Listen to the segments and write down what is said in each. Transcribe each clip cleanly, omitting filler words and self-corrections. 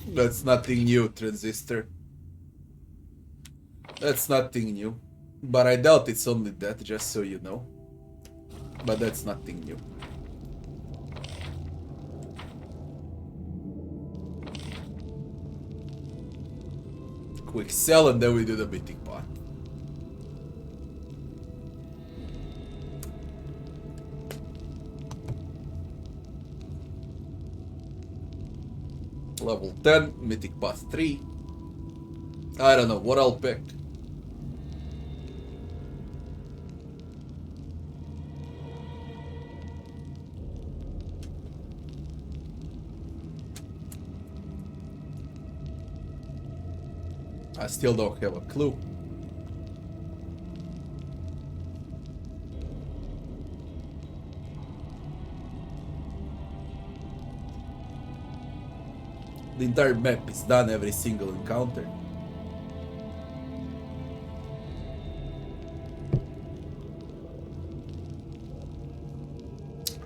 That's nothing new, Transistor. That's nothing new. But I doubt it's only that, just so you know. But that's nothing new. Quick sell and then we do the mythic path. Level 10, mythic path 3. I don't know what I'll pick. I still don't have a clue. The entire map is done every single encounter.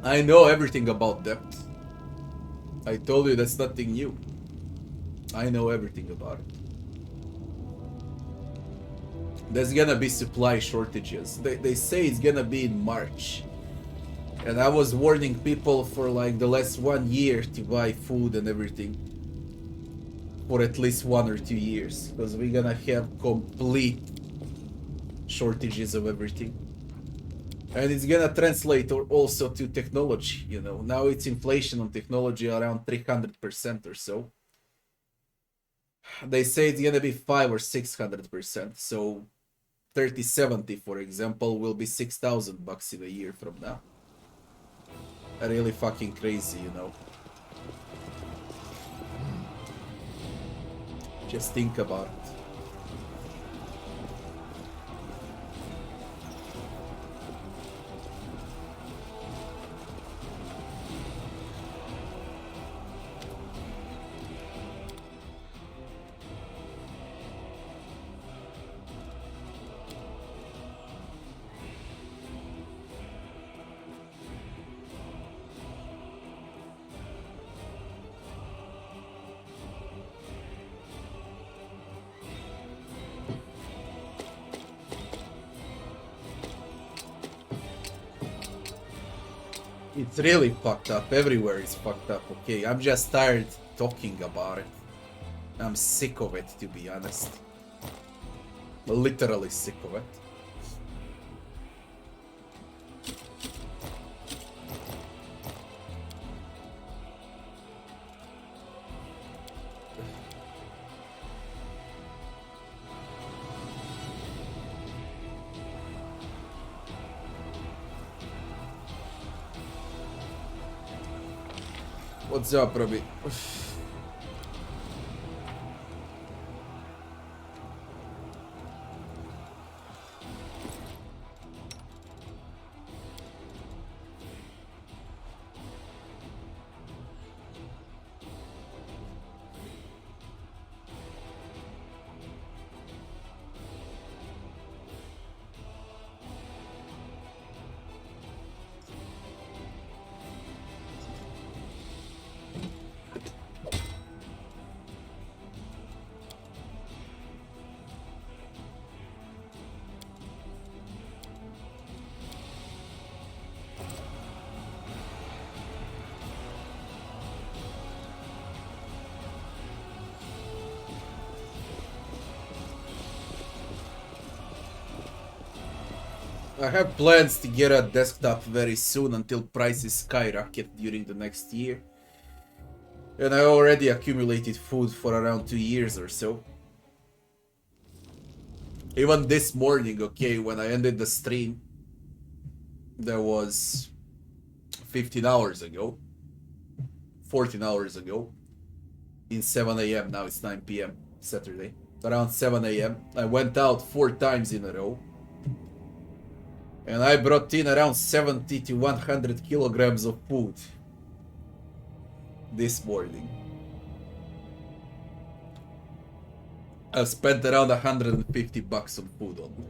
I know everything about depth. I told you that's nothing new. I know everything about it. There's gonna be supply shortages. They say it's gonna be in March. And I was warning people for like the last 1 year to buy food and everything. For at least 1 or 2 years. Because we're gonna have complete shortages of everything. And it's gonna translate also to technology, you know. Now it's inflation on technology around 300% or so. They say it's gonna be 500 or 600%. So 3070, for example, will be $6,000 in a year from now. Really fucking crazy, you know. Just think about it. It's really fucked up. Everywhere is fucked up, okay? I'm just tired talking about it. I'm sick of it, to be honest. Literally sick of it. What's up, Robbie? I have plans to get a desktop very soon until prices skyrocket during the next year. And I already accumulated food for around 2 years or so. Even this morning, okay, when I ended the stream, that was 15 hours ago, 14 hours ago, in 7 a.m. Now it's 9 p.m. Saturday. Around 7 a.m. I went out 4 times in a row. And I brought in around 70 to 100 kilograms of food this morning. I spent around $150 on food only.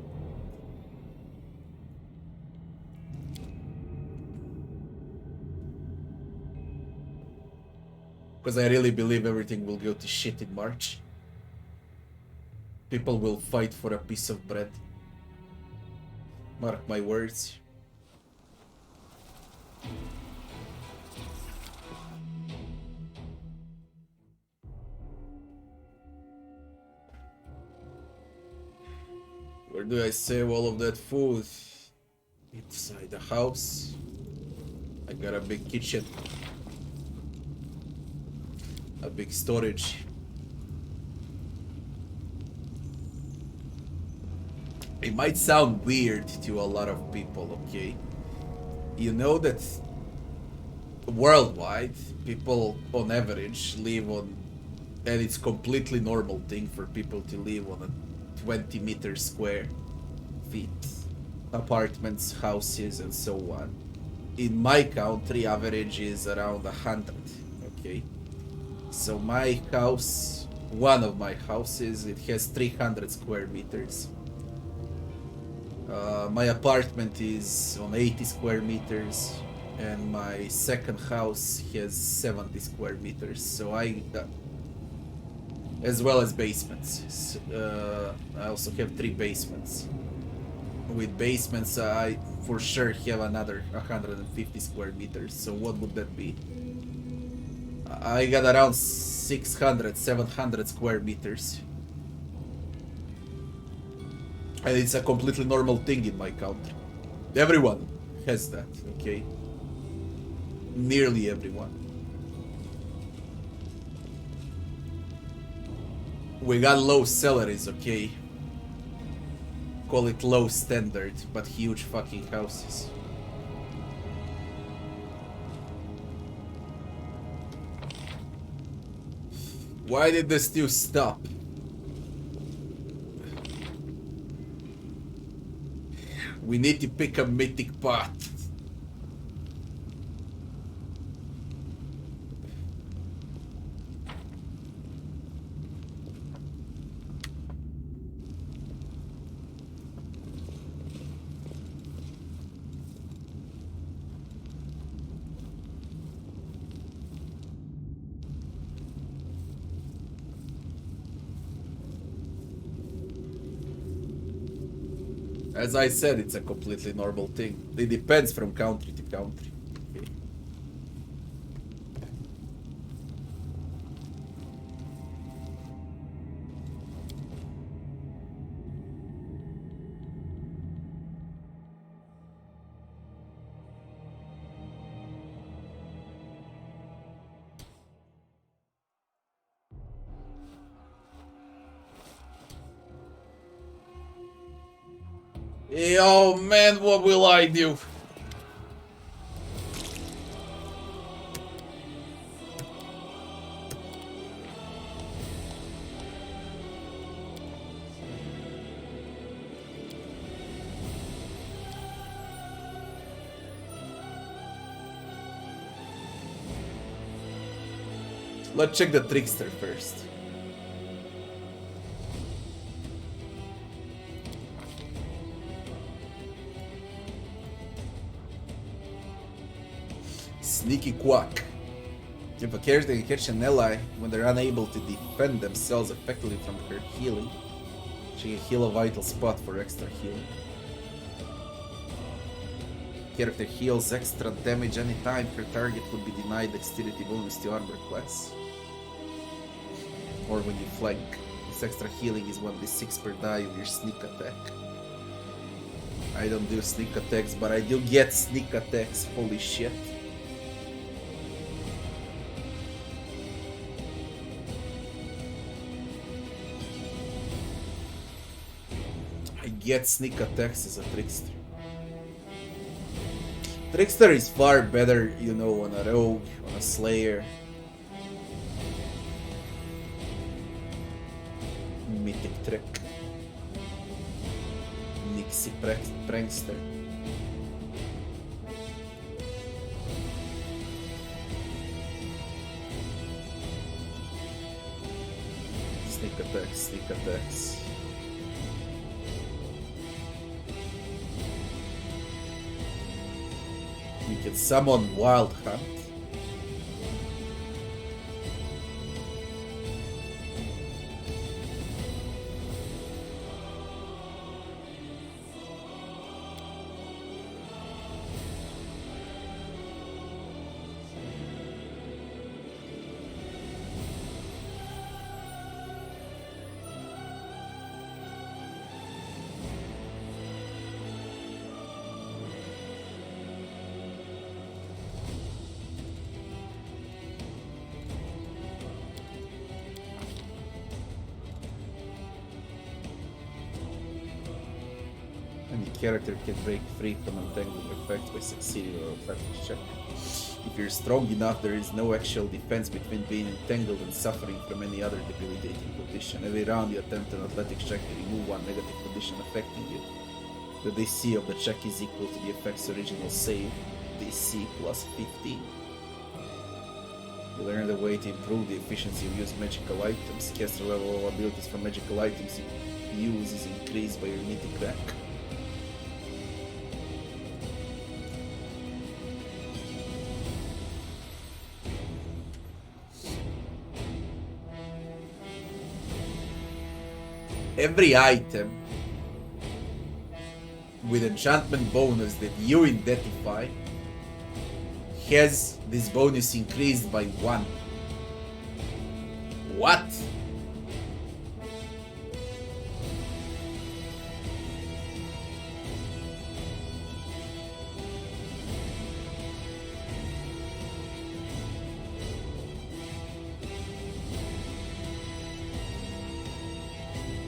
Because I really believe everything will go to shit in March. People will fight for a piece of bread. Mark my words. Where do I save all of that food? Inside the house. I got a big kitchen. A big storage. It might sound weird to a lot of people, okay? You know that worldwide, people on average live on, and it's completely normal thing for people to live on a 20 meter square feet. Apartments, houses, and so on. In my country, average is around 100, okay? So my house, one of my houses, it has 300 square meters. My apartment is on 80 square meters, and my second house has 70 square meters. So as well as basements. I also have 3 basements. With basements, I for sure have another 150 square meters. So what would that be? I got around 600, 700 square meters. And it's a completely normal thing in my country. Everyone has that, okay? Nearly everyone. We got low salaries, okay? Call it low standard, but huge fucking houses. Why did this stew stop? We need to pick a mythic path. As I said, it's a completely normal thing. It depends from country to country. Okay. Yo, man, what will I do? Let's check the Trickster first. Sneaky Quack. If a character can catch an ally when they're unable to defend themselves effectively from her healing, she can heal a vital spot for extra healing. Character heals extra damage anytime her target would be denied dexterity bonus to armor class. Or when you flank. This extra healing is 1d6 per die of your sneak attack. I don't do sneak attacks, but I do get sneak attacks, holy shit. I get sneak attacks as a Trickster. Trickster is far better, you know, on a rogue, on a slayer. Mythic trick. Nixie prankster. Sneak attacks, sneak attacks. You can summon Wild Hunt. character can break free from entangling effects by succeeding or athletics check. If you're strong enough, there is no actual defense between being entangled and suffering from any other debilitating condition. Every round you attempt an athletics check to remove one negative condition affecting you. The DC of the check is equal to the effect's original save, DC plus 15. You learn the way to improve the efficiency of used magical items. Caster level of abilities from magical items you use is increased by your mythic rank. Every item with enchantment bonus that you identify has this bonus increased by 1. What?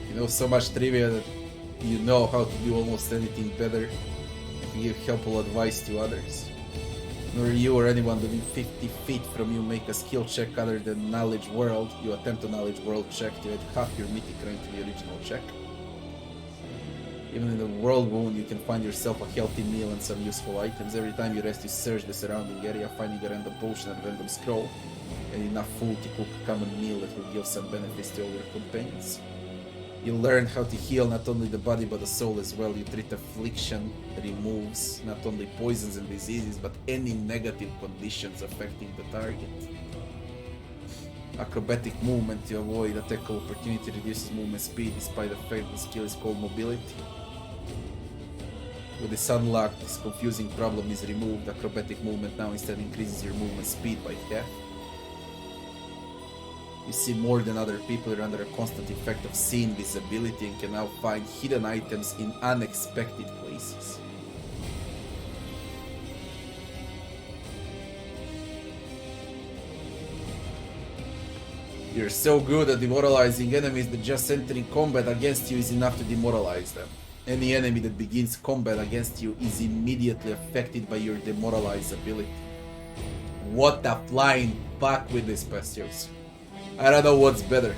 You know so much trivia that you know how to do almost anything better if you give helpful advice to others. Nor you or anyone within 50 feet from you make a skill check other than Knowledge World. You attempt a Knowledge World check to add half your mythic rank to the original check. Even in the World Wound, you can find yourself a healthy meal and some useful items. Every time you rest, you search the surrounding area, finding a random potion and random scroll, and enough food to cook a common meal that will give some benefits to all your companions. You learn how to heal not only the body but the soul as well. You treat affliction, removes not only poisons and diseases but any negative conditions affecting the target. Acrobatic movement to avoid attack of opportunity reduces movement speed despite the fact the skill is called mobility. With this unlocked, this confusing problem is removed. Acrobatic movement now instead increases your movement speed by half. You see more than other people. You're under a constant effect of seeing visibility and can now find hidden items in unexpected places. You're so good at demoralizing enemies that just entering combat against you is enough to demoralize them. Any enemy that begins combat against you is immediately affected by your demoralize ability. What the flying fuck with these passives? I don't know what's better.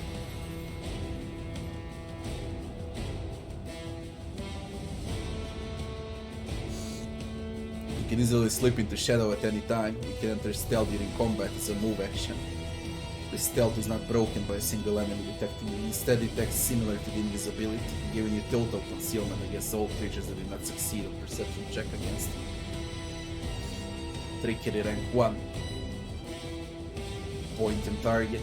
You can easily slip into shadow at any time. You can enter stealth during combat as a move action. The stealth is not broken by a single enemy detecting you. Instead, it acts similar to the invisibility, giving you total concealment against all creatures that did not succeed on perception check against you. Trickery rank 1. Point and target.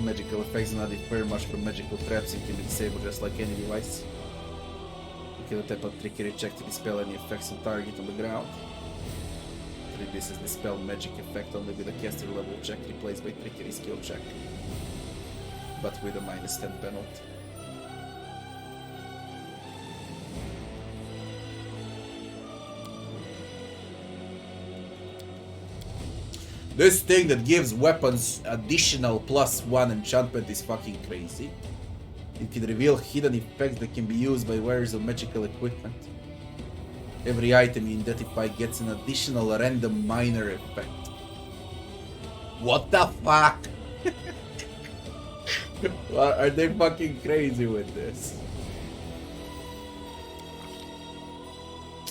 Magical effects do not differ much from magical traps and can be disabled just like any device. You can attempt a trickery check to dispel any effects on target on the ground. This is dispel magic effect only with a caster level check replaced by trickery skill check, but with a -10 penalty. This thing that gives weapons additional +1 enchantment is fucking crazy. It can reveal hidden effects that can be used by wearers of magical equipment. Every item you identify gets an additional random minor effect. What the fuck? Are they fucking crazy with this?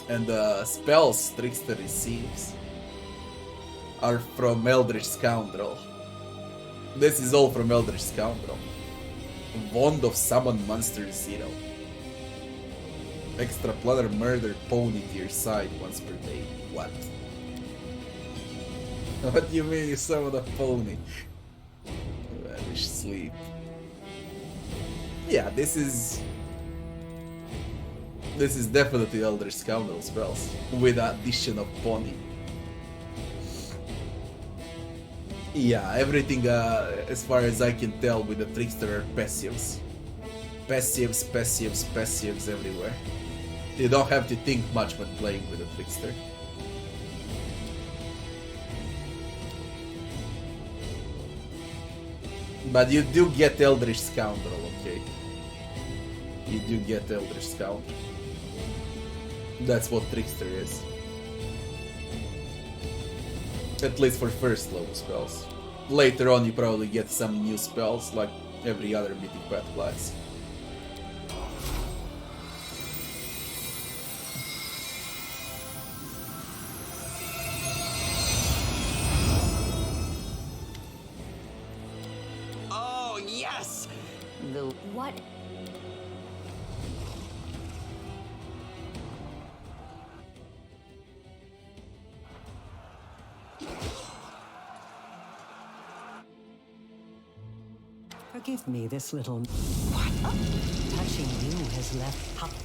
And the spells Trickster receives are from Eldritch Scoundrel. This is all from Eldritch Scoundrel. Wand of Summon Monster 0. Extra planar murder pony to your side once per day. What? What do you mean you summon a pony? Vanish sleep. Yeah, this is definitely Eldritch Scoundrel spells with addition of pony. Yeah, everything as far as I can tell with the Trickster are passives. Passives everywhere. You don't have to think much when playing with a Trickster. But you do get Eldritch Scoundrel, okay? You do get Eldritch Scoundrel. That's what Trickster is. At least for first level spells. Later on you probably get some new spells like every other mythic path class. Oh, yes! The what? Forgive me this little... What? Touching you has left...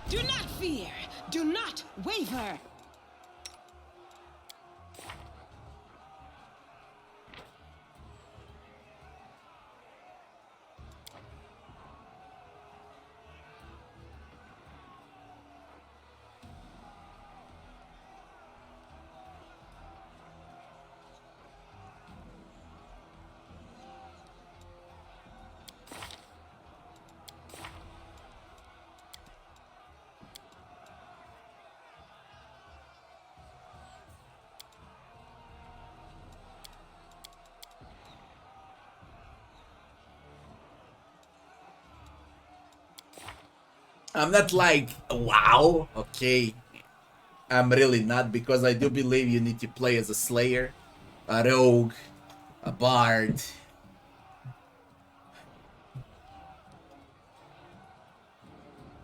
Do not fear! Do not waver! I'm not like, wow, okay. I'm really not, because I do believe you need to play as a Slayer, a Rogue, a Bard,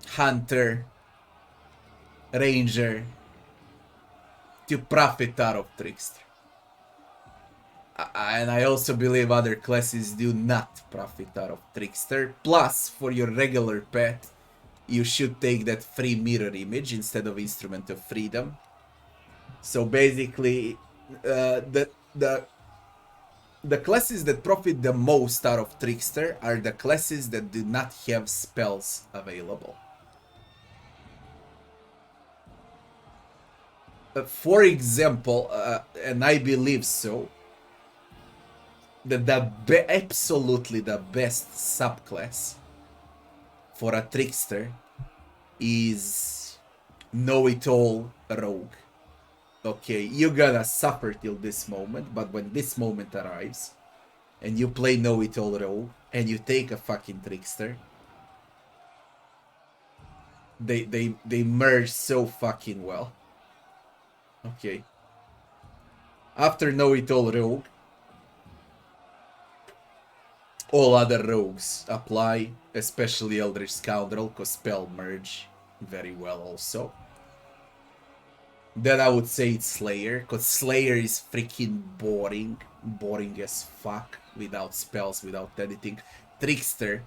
Hunter, Ranger, to profit out of Trickster. And I also believe other classes do not profit out of Trickster. Plus, for your regular pet, you should take that free mirror image instead of Instrument of Freedom. So basically, the classes that profit the most out of Trickster are the classes that do not have spells available. For example, and I believe so, that absolutely the best subclass for a Trickster is Know-It-All Rogue. Okay, you're gonna suffer till this moment, but when this moment arrives, and you play Know-It-All Rogue, and you take a fucking Trickster, they merge so fucking well. Okay. After Know-It-All Rogue, all other rogues apply, especially Eldritch Scoundrel, cause spell merge very well also. Then I would say it's Slayer, cause Slayer is freaking boring. Boring as fuck, without spells, without anything. Trickster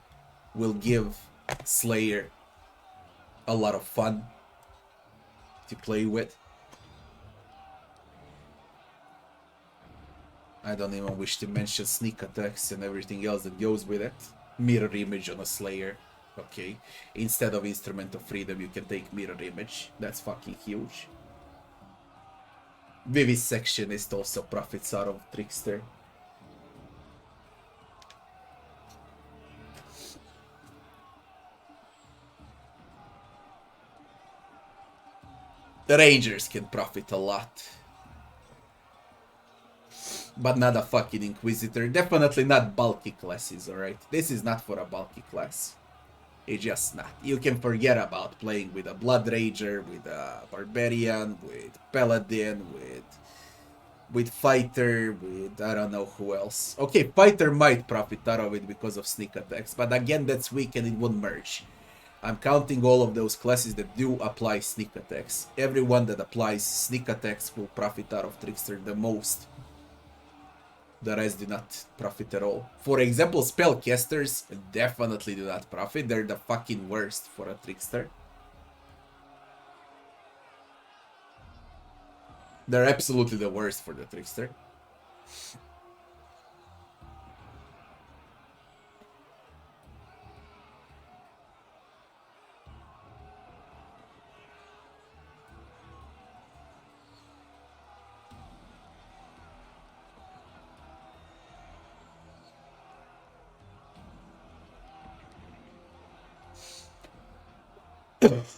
will give Slayer a lot of fun to play with. I don't even wish to mention sneak attacks and everything else that goes with it. Mirror image on a Slayer. Okay. Instead of Instrument of Freedom, you can take mirror image. That's fucking huge. Vivisectionist also profits out of Trickster. The Rangers can profit a lot. But not a fucking Inquisitor. Definitely not bulky classes, alright? This is not for a bulky class. It's just not. You can forget about playing with a Blood Rager, with a Barbarian, with Paladin, with Fighter, with I don't know who else. Okay, Fighter might profit out of it because of sneak attacks, but again, that's weak and it won't merge. I'm counting all of those classes that do apply sneak attacks. Everyone that applies sneak attacks will profit out of Trickster the most. The rest do not profit at all. For example, spellcasters definitely do not profit. They're the fucking worst for a Trickster. They're absolutely the worst for the Trickster.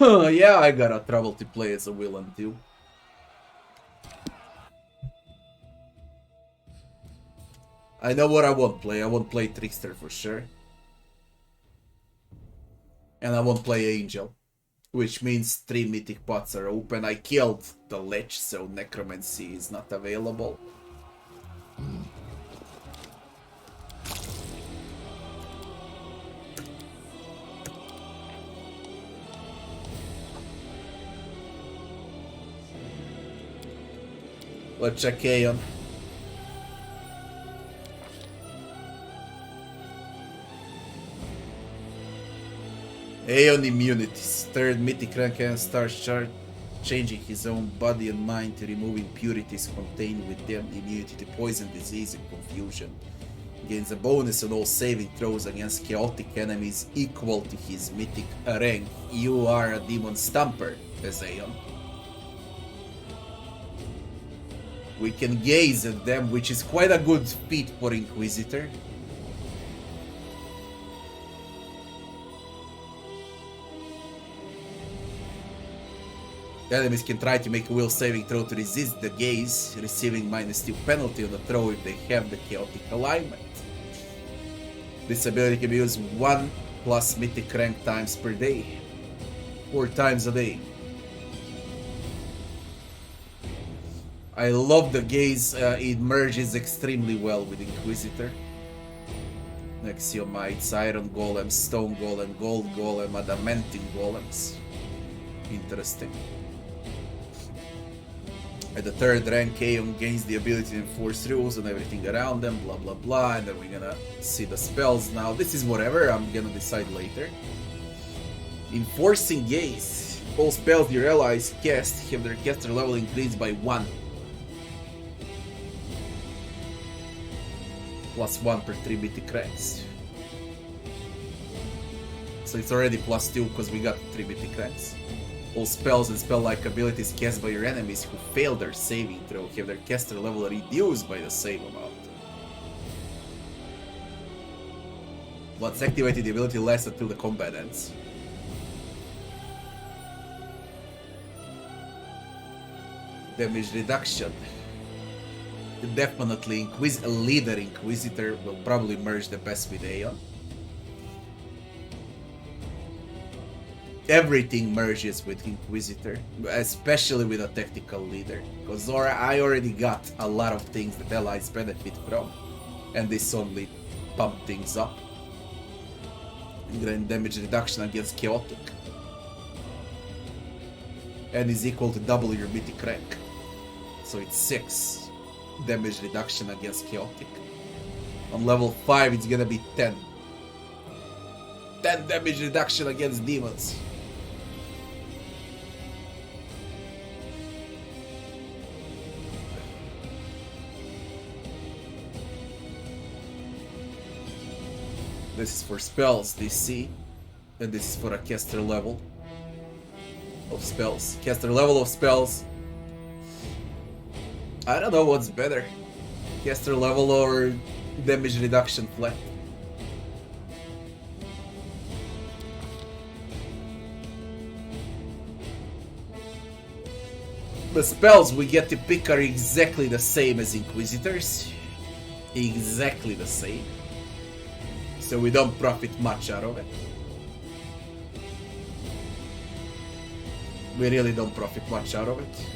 Yeah, I got a trouble to play as a villain too. I know what I won't play. I won't play Trickster for sure. And I won't play Angel. Which means 3 mythic pots are open. I killed the Lich, so Necromancy is not available. Let's check Aeon. Aeon immunities. 3rd mythic rank and starts changing his own body and mind to remove impurities contained within. Immunity to poison, disease, and confusion. Gains a bonus on all saving throws against chaotic enemies equal to his mythic rank. You are a demon stomper as Aeon. We can gaze at them, which is quite a good feat for Inquisitor. Enemies can try to make a will saving throw to resist the gaze, receiving -2 penalty on the throw if they have the chaotic alignment. This ability can be used 1 plus mythic rank times per day, 4 times a day. I love the gaze, it merges extremely well with Inquisitor. Nexiumites, Iron Golem, Stone Golem, Gold Golem, Adamantine Golems. Interesting. At the 3rd rank, Aeon gains the ability to enforce rules on everything around them, blah blah blah, and then we're gonna see the spells now. This is whatever, I'm gonna decide later. Enforcing Gaze. All spells your allies cast have their caster level increased by 1. +1 per 3 mythic ranks. So it's already +2 because we got 3 mythic ranks. All spells and spell-like abilities cast by your enemies who fail their saving throw have their caster level reduced by the same amount. Once activated, the ability lasts until the combat ends. Damage reduction. Definitely Leader Inquisitor will probably merge the best with Aeon. Everything merges with Inquisitor, especially with a tactical leader, because I already got a lot of things that allies benefit from, and this only pump things up. And then damage reduction against chaotic, and is equal to double your mythic rank, so it's 6 damage reduction against chaotic. On level 5 it's gonna be 10 damage reduction against demons. This is for spells DC, and this is for a caster level of spells. Caster level of spells. I don't know what's better, caster level or damage reduction flat. The spells we get to pick are exactly the same as Inquisitors. Exactly the same. So we don't profit much out of it. We really don't profit much out of it.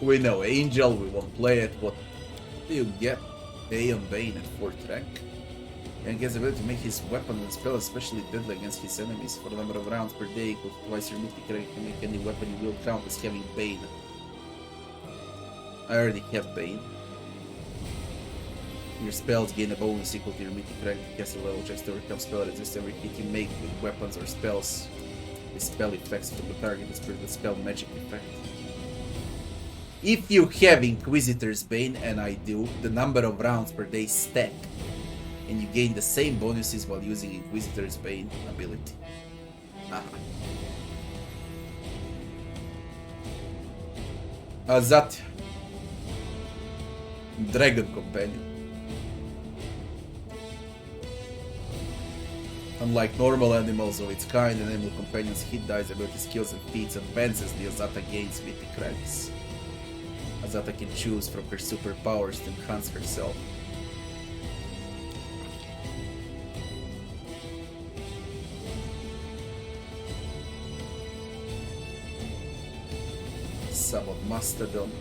We know Angel, we won't play it. What do you get? Aeon Bane at 4th rank. And gets the ability to make his weapon and spell especially deadly against his enemies for the number of rounds per day equal to twice your mythic rank. You can make any weapon you will count as having Bane. I already have Bane. Your spells gain a bonus equal to your mythic rank. Cast a level checks to overcome spell resist every hit you make with weapons or spells. The spell effects from the target is per the spell magic effect. If you have Inquisitor's Bane, and I do, the number of rounds per day stack, and you gain the same bonuses while using Inquisitor's Bane ability. Azata, Dragon Companion. Unlike normal animals of its kind, an animal companion's hit dice, ability, skills, and feats advances the Azata gains mythic ranks. Azata can choose from her superpowers to enhance herself. Summon Mastodon,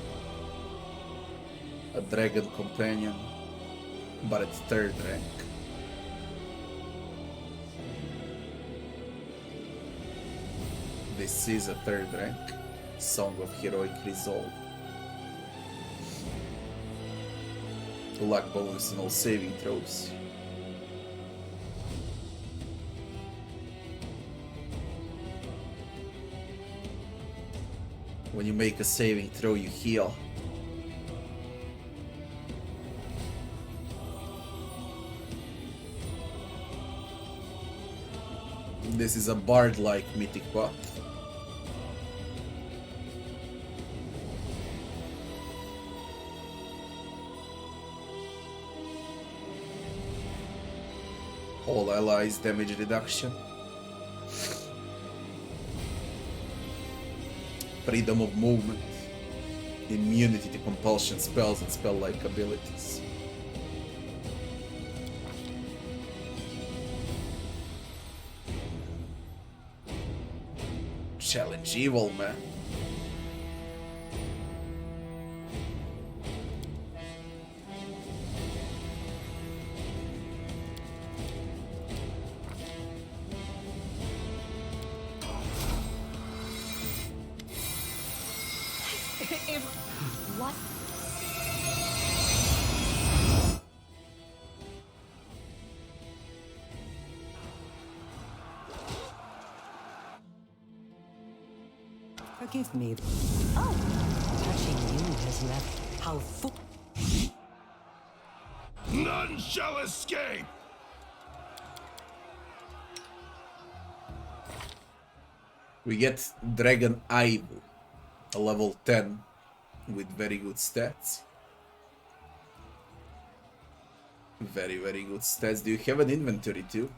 a Dragon Companion, but at 3rd rank. This is a 3rd rank, Song of Heroic Resolve. Luck bonus in all saving throws. When you make a saving throw, you heal. This is a bard-like mythic buff. All allies damage reduction. Freedom of movement. Immunity to compulsion spells and spell-like abilities. Challenge evil, man. What? Forgive me. Oh! Touching you has left how None shall escape! We get Dragon Eye, a level 10 with very good stats. Very, very good stats. Do you have an inventory too?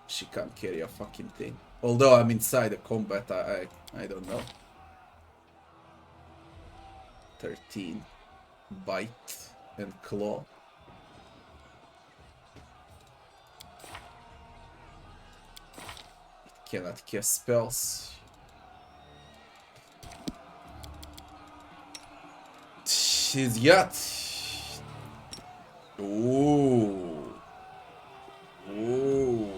She can't carry a fucking thing. Although I'm inside the combat, I don't know. 13. Bite and claw. It cannot cast spells. She's got. Ooh. Ooh.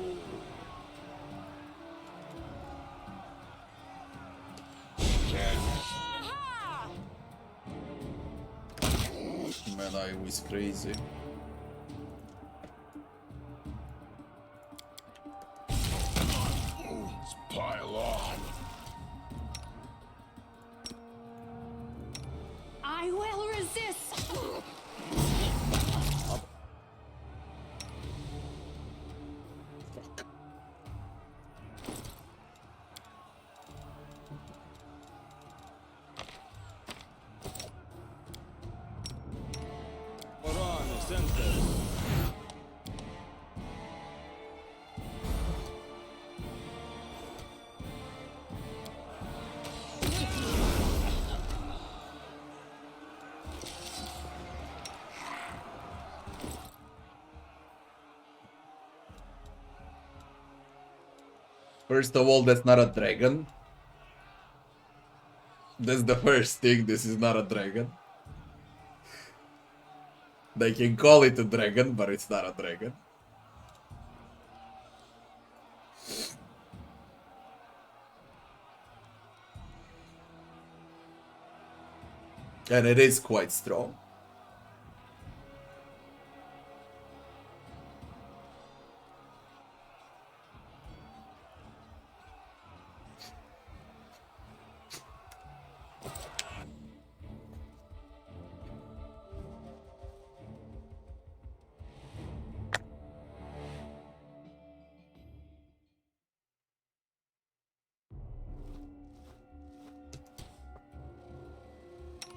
Man, I was crazy. Let's pile on. I will resist. First of all, that's not a dragon. That's the first thing, this is not a dragon. They can call it a dragon, but it's not a dragon. And it is quite strong.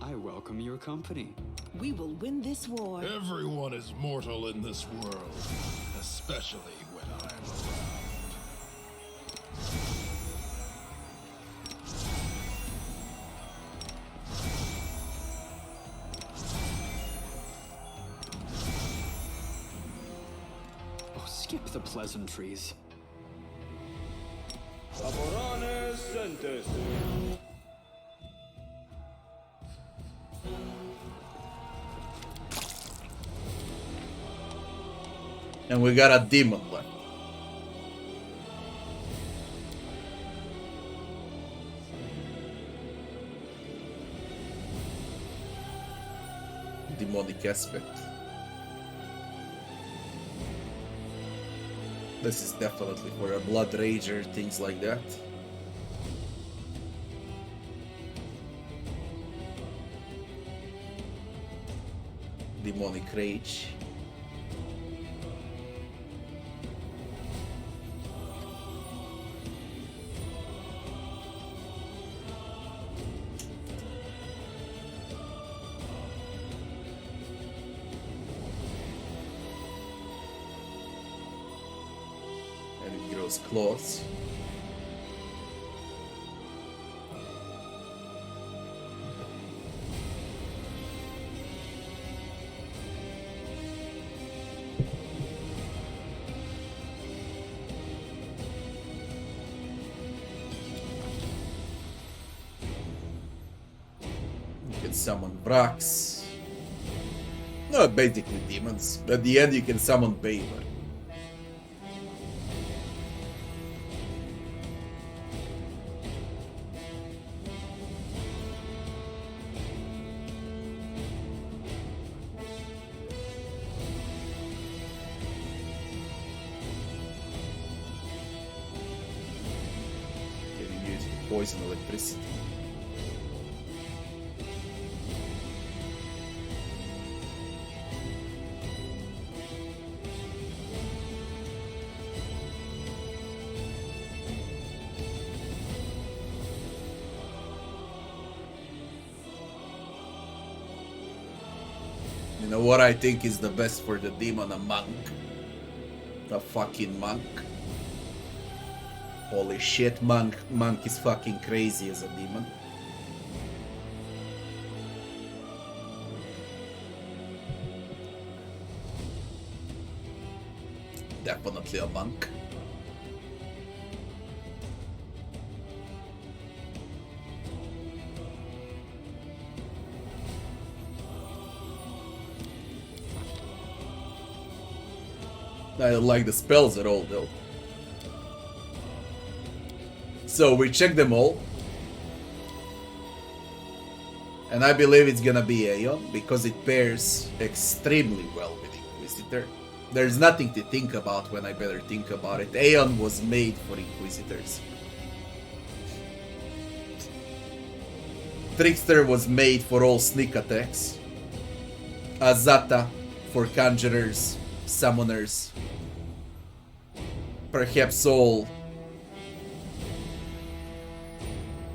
I welcome your company. We will win this war. Everyone is mortal in this world, especially when I'm around. Oh, skip the pleasantries. And we got a demon left. Demonic aspect. This is definitely for a blood rager, things like that. Demonic rage. Claws. You can summon Brax. No, basically demons. At the end you can summon Baylor. Poison electricity. You know what I think is the best for the demon? A monk. A fucking monk. Holy shit, monk is fucking crazy as a demon. Definitely a monk. I don't like the spells at all though. So we check them all. And I believe it's gonna be Aeon because it pairs extremely well with Inquisitor. There's nothing to think about when I better think about it. Aeon was made for Inquisitors. Trickster was made for all sneak attacks. Azata for conjurers, summoners. Perhaps all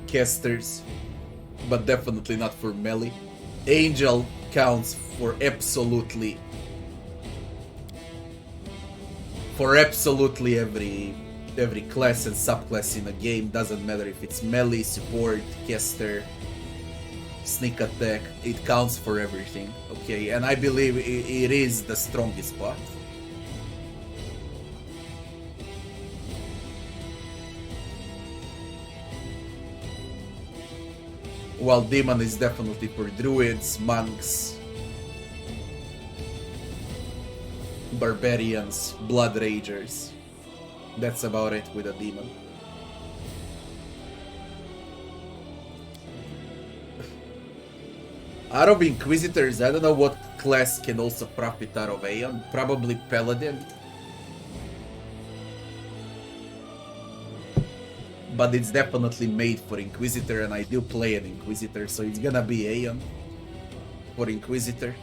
casters, but definitely not for melee. Angel counts for absolutely every class and subclass in a game. Doesn't matter if it's melee, support, caster, sneak attack, it counts for everything. Okay, and I believe it is the strongest part. While demon is definitely for druids, monks, barbarians, blood ragers. That's about it with a demon. Out of inquisitors, I don't know what class can also profit out of Aeon. Probably paladin. But it's definitely made for inquisitor, and I do play an inquisitor, so it's gonna be Aeon for inquisitor.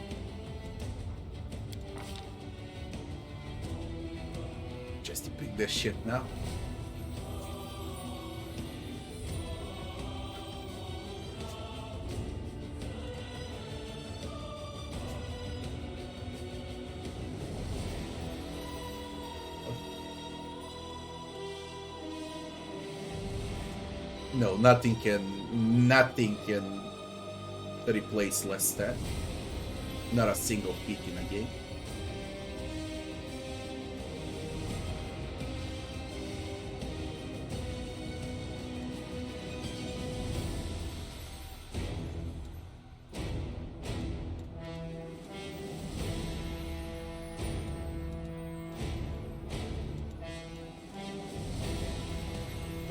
Just to pick this shit now. No, nothing can replace less stat. Not a single feat in a game.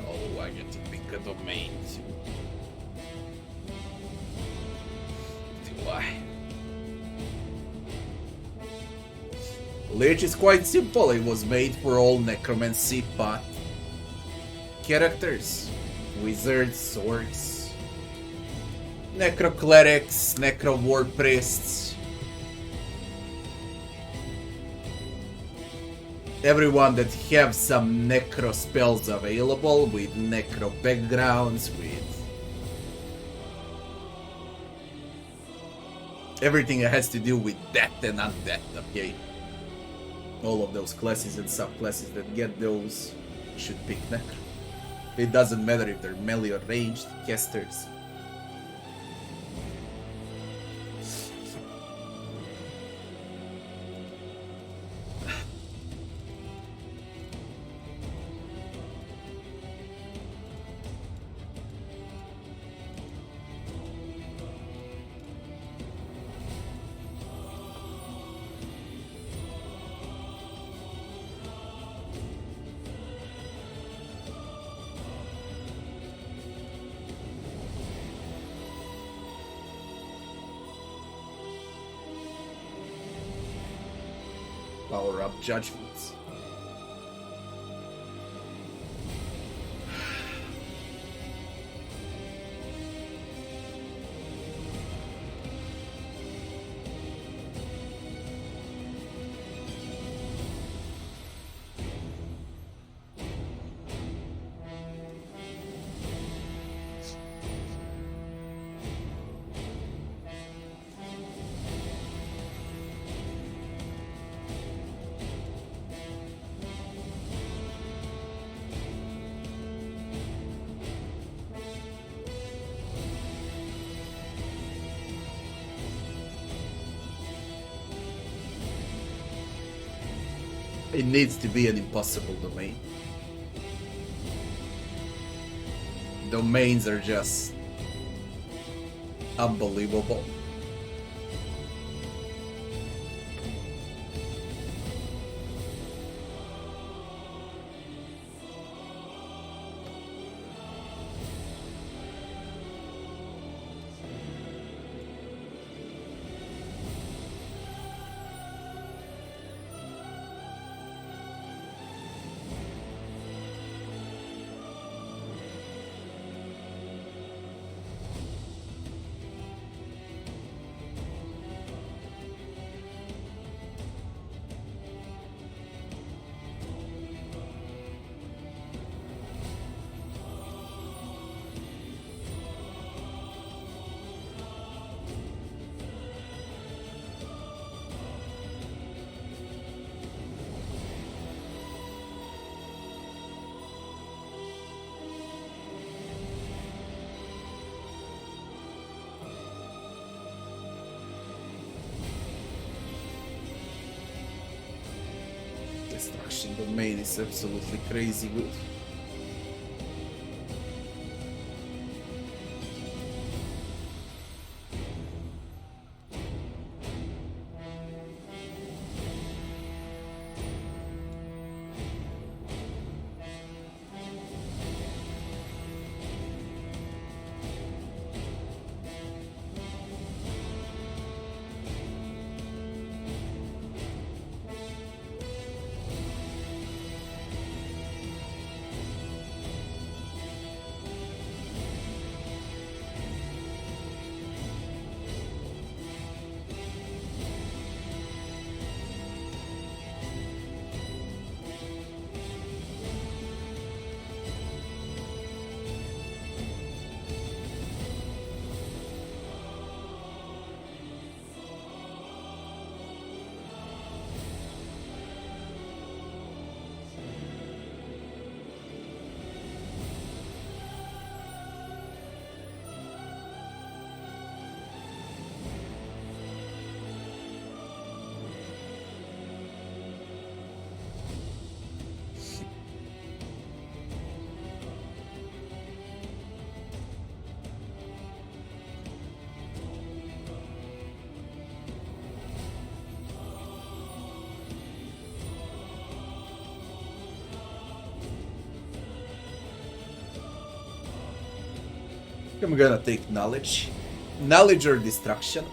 Oh, I get to pick a domain too. Do I? Lich is quite simple. It was made for all necromancy path characters. Wizards, orcs, necro-clerics, necro-war priests. Everyone that have some necro spells available with necro backgrounds, with everything that has to do with death and undeath, okay? All of those classes and subclasses that get those should pick necro. It doesn't matter if they're melee or ranged casters. Power up judgments. It needs to be an impossible domain. Domains are just unbelievable. Destruction domain is absolutely crazy good. I'm gonna take knowledge. Knowledge or destruction.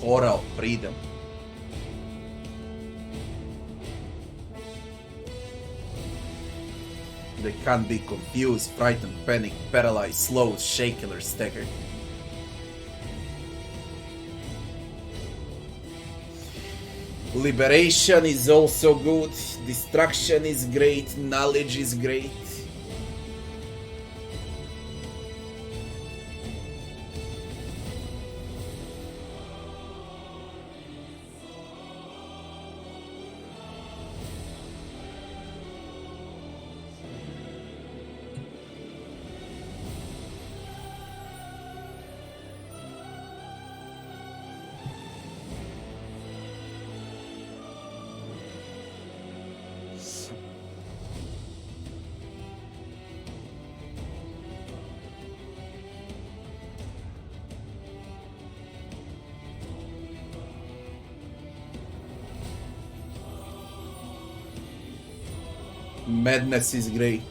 Aura of freedom. They can't be confused, frightened, panicked, paralyzed, slowed, shaken, or staggered. Liberation is also good. Destruction is great. Knowledge is great. Madness is great.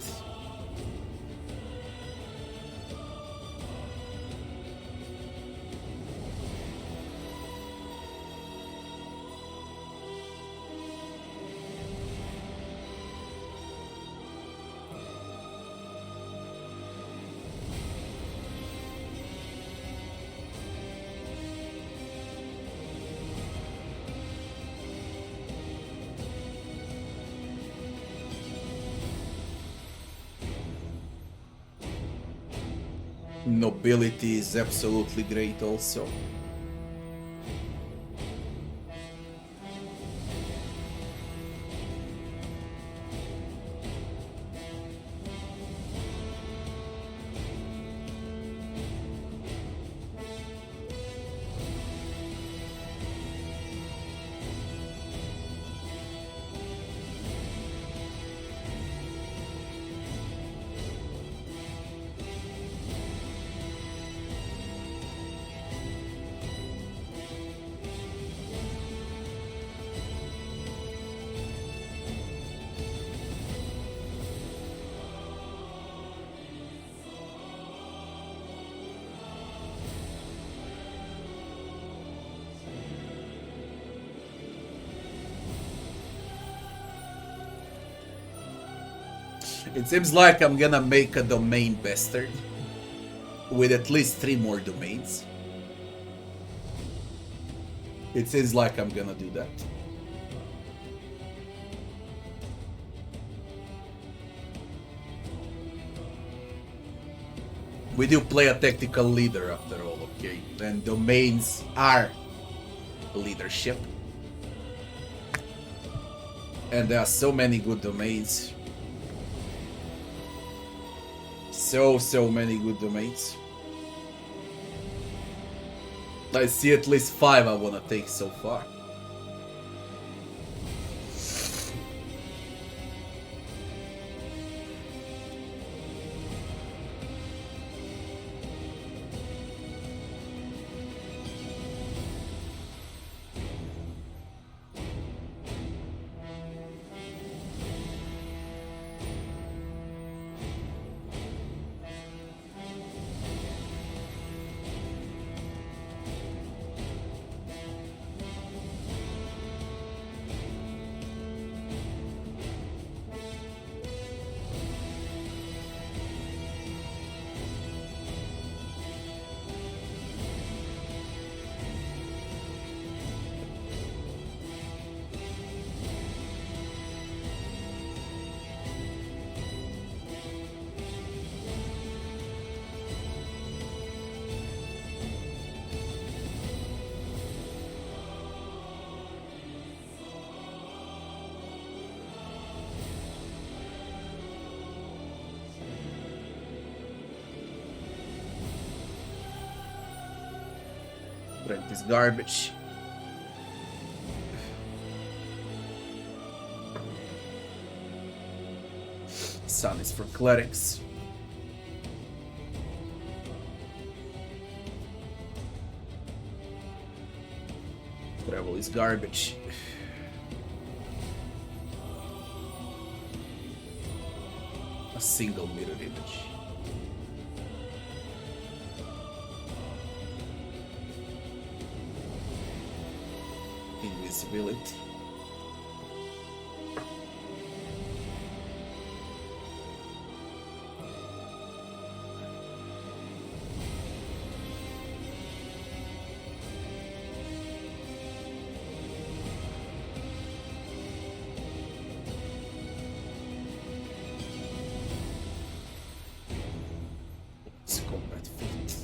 Nobility is absolutely great also. It seems like I'm gonna make a domain bastard with at least 3 more domains. It seems like I'm gonna do that. We do play a tactical leader after all, okay? And domains are leadership. And there are so many good domains. So many good domains. I see at least 5 I wanna take so far. Rent is garbage. Sun is for clerics. Travel is garbage. A single mirror image. Invisibility. It's combat fit.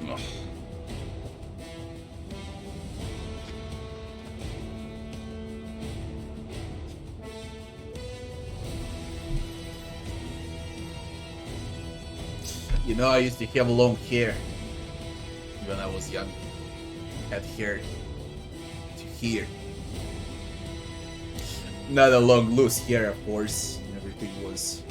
Ugh. You know, I used to have long hair when I was young. Had hair to here. Not a long loose hair, of course. Everything was.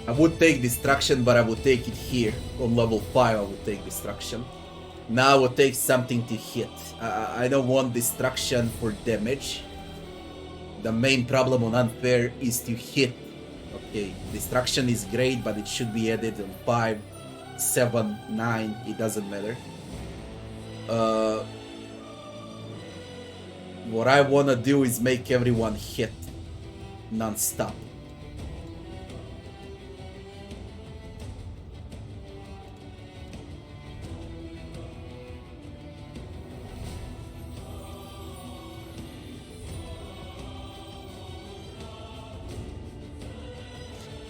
I would take Destruction, but I would take it here. On level 5 I would take Destruction. Now I would take something to hit. I don't want Destruction for damage. The main problem on Unfair is to hit. Okay, Destruction is great, but it should be added on 5, 7, 9, it doesn't matter. What I wanna do is make everyone hit non-stop.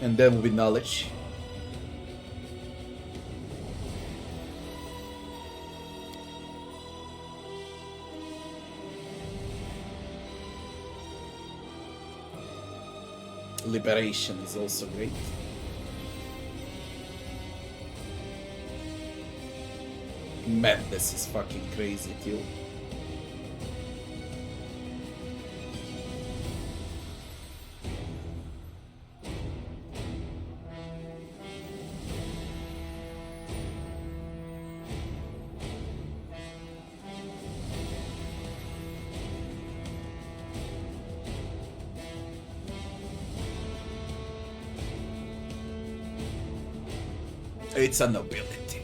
And then with knowledge. Liberation is also great. Madness is fucking crazy too. It's a nobility.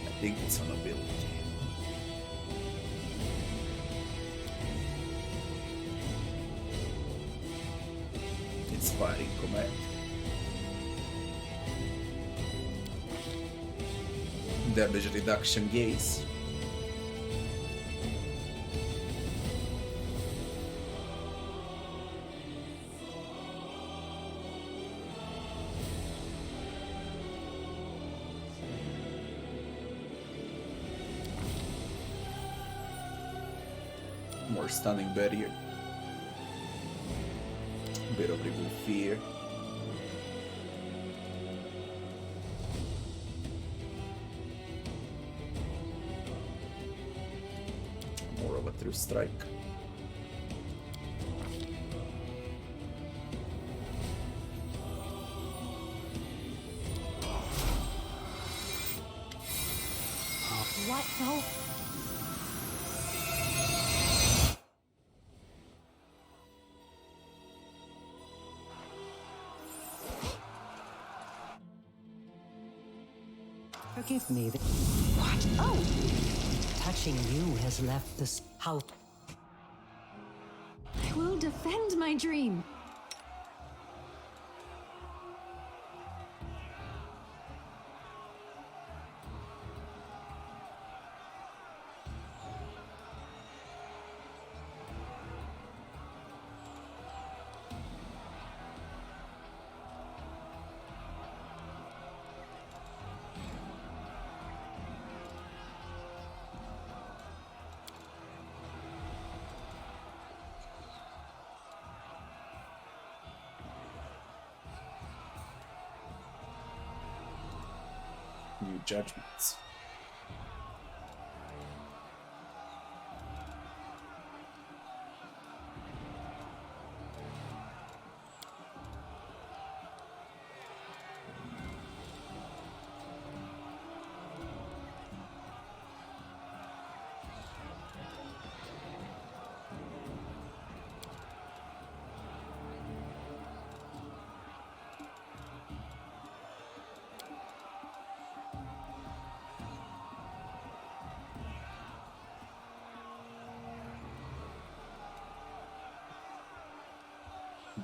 I think it's a nobility. Inspiring command. Damage reduction gaze. More stunning barrier. Bit of remove fear. More of a true strike. What? No. Forgive me. What? Oh! Touching you has left this house. I will defend my dream. New judgments.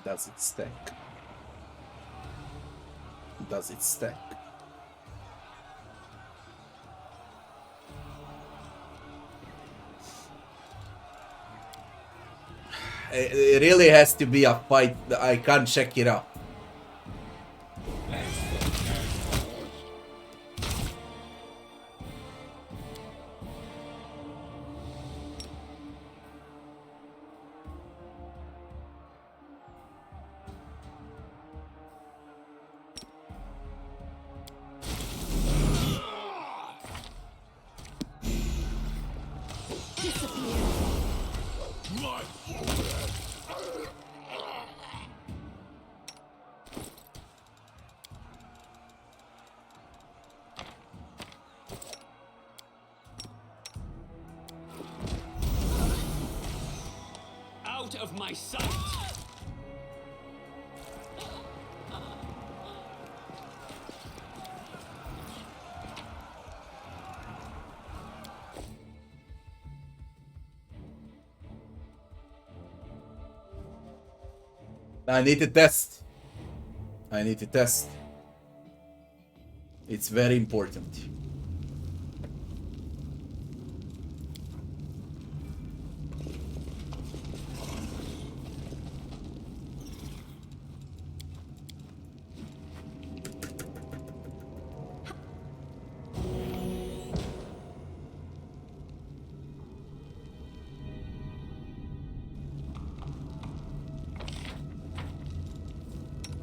Does it stack? Does it stack? It really has to be a fight. I can't check it out. Out of my sight! I need to test. I need to test. It's very important.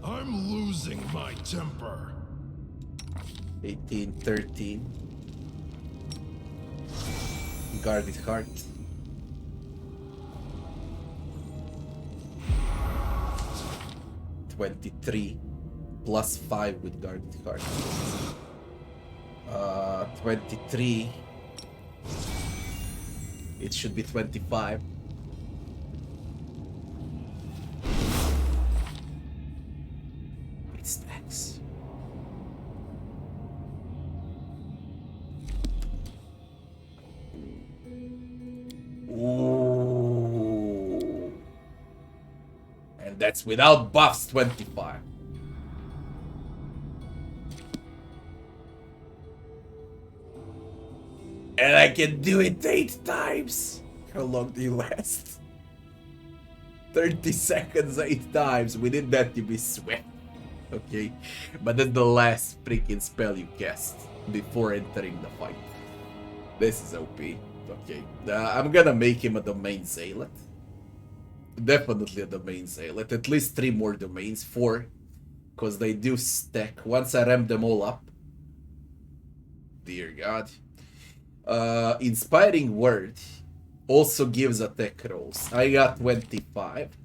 I'm losing my temper. 18, 13. Guarded heart. +23 +5 with guarded heart. 23. It should be 25. It stacks. that's without buffs 25. And I can do it 8 times. How long do you last? 30 seconds 8 times. We need that to be swift. Okay, but that's the last freaking spell you cast before entering the fight. This is OP. Okay, I'm gonna make him a domain zealot. Definitely a domain zealot. At least 3 more domains, 4, because they do stack. Once I ramp them all up. Dear God. Inspiring word also gives attack rolls. I got 25.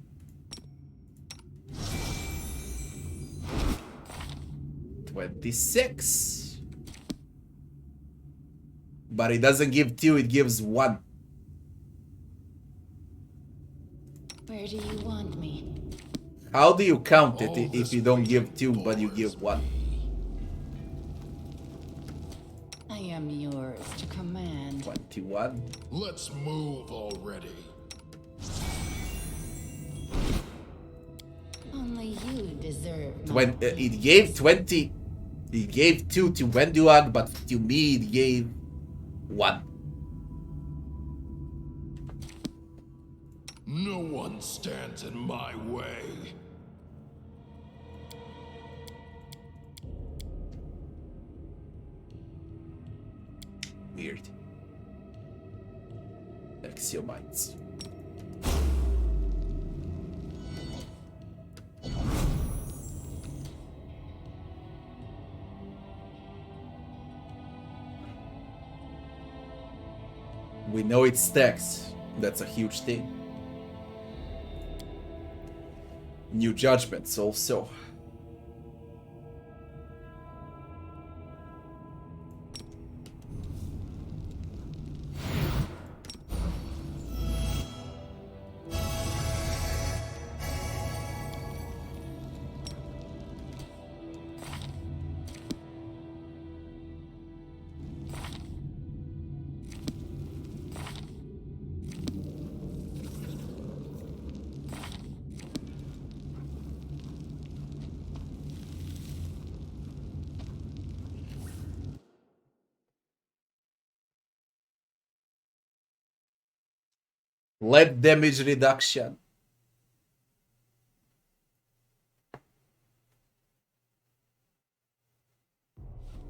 $26. But it doesn't give 2, it gives 1. Where do you want me? How do you count it if you don't give 2 but you give 1? I am yours to command. 21. Let's move already. Only you deserve my When it gave 20, it gave 2 to Wenduag, but to me it gave 1. No one stands in my way. Weird. Axiomites. We know it stacks. That's a huge thing. New judgments also. Lead damage reduction.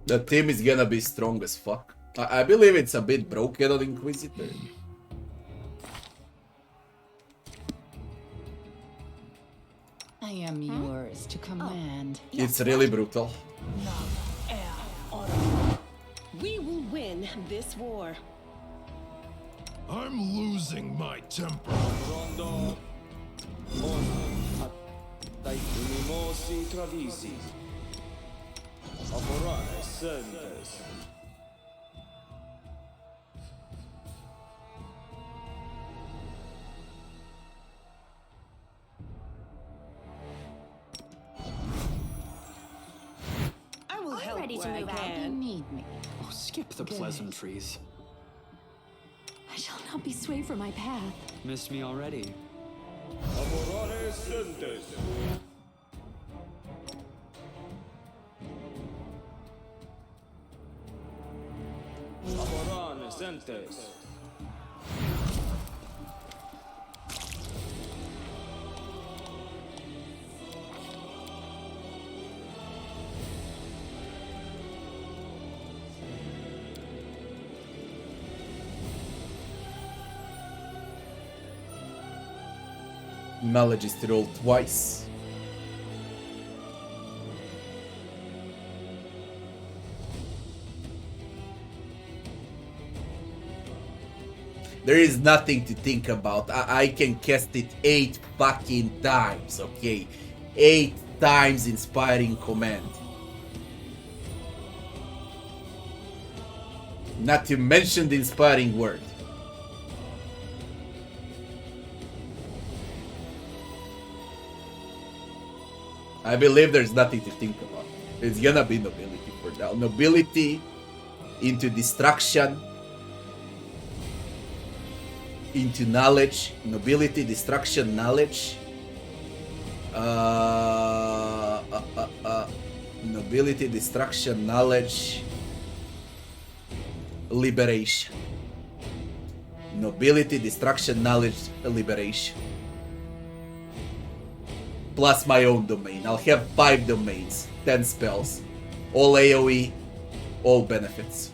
The team is gonna be strong as fuck. I believe it's a bit broken on Inquisitor. I am yours to command. It's really brutal. We will win this war. I'm losing my temper. I will help Ready to where move I out. You can. need me. Oh, skip the pleasantries. I shall not be swayed from my path. Missed me already. Knowledge is to roll twice. There is nothing to think about. I can cast it 8 fucking times, okay? 8 times inspiring command. Not to mention the inspiring word. I believe there's nothing to think about. It's gonna be nobility for now. Nobility into destruction, into knowledge. Nobility, destruction, knowledge. Nobility, destruction, knowledge, liberation. Nobility, destruction, knowledge, liberation. Plus my own domain. I'll have 5 domains, 10 spells, all AoE, all benefits.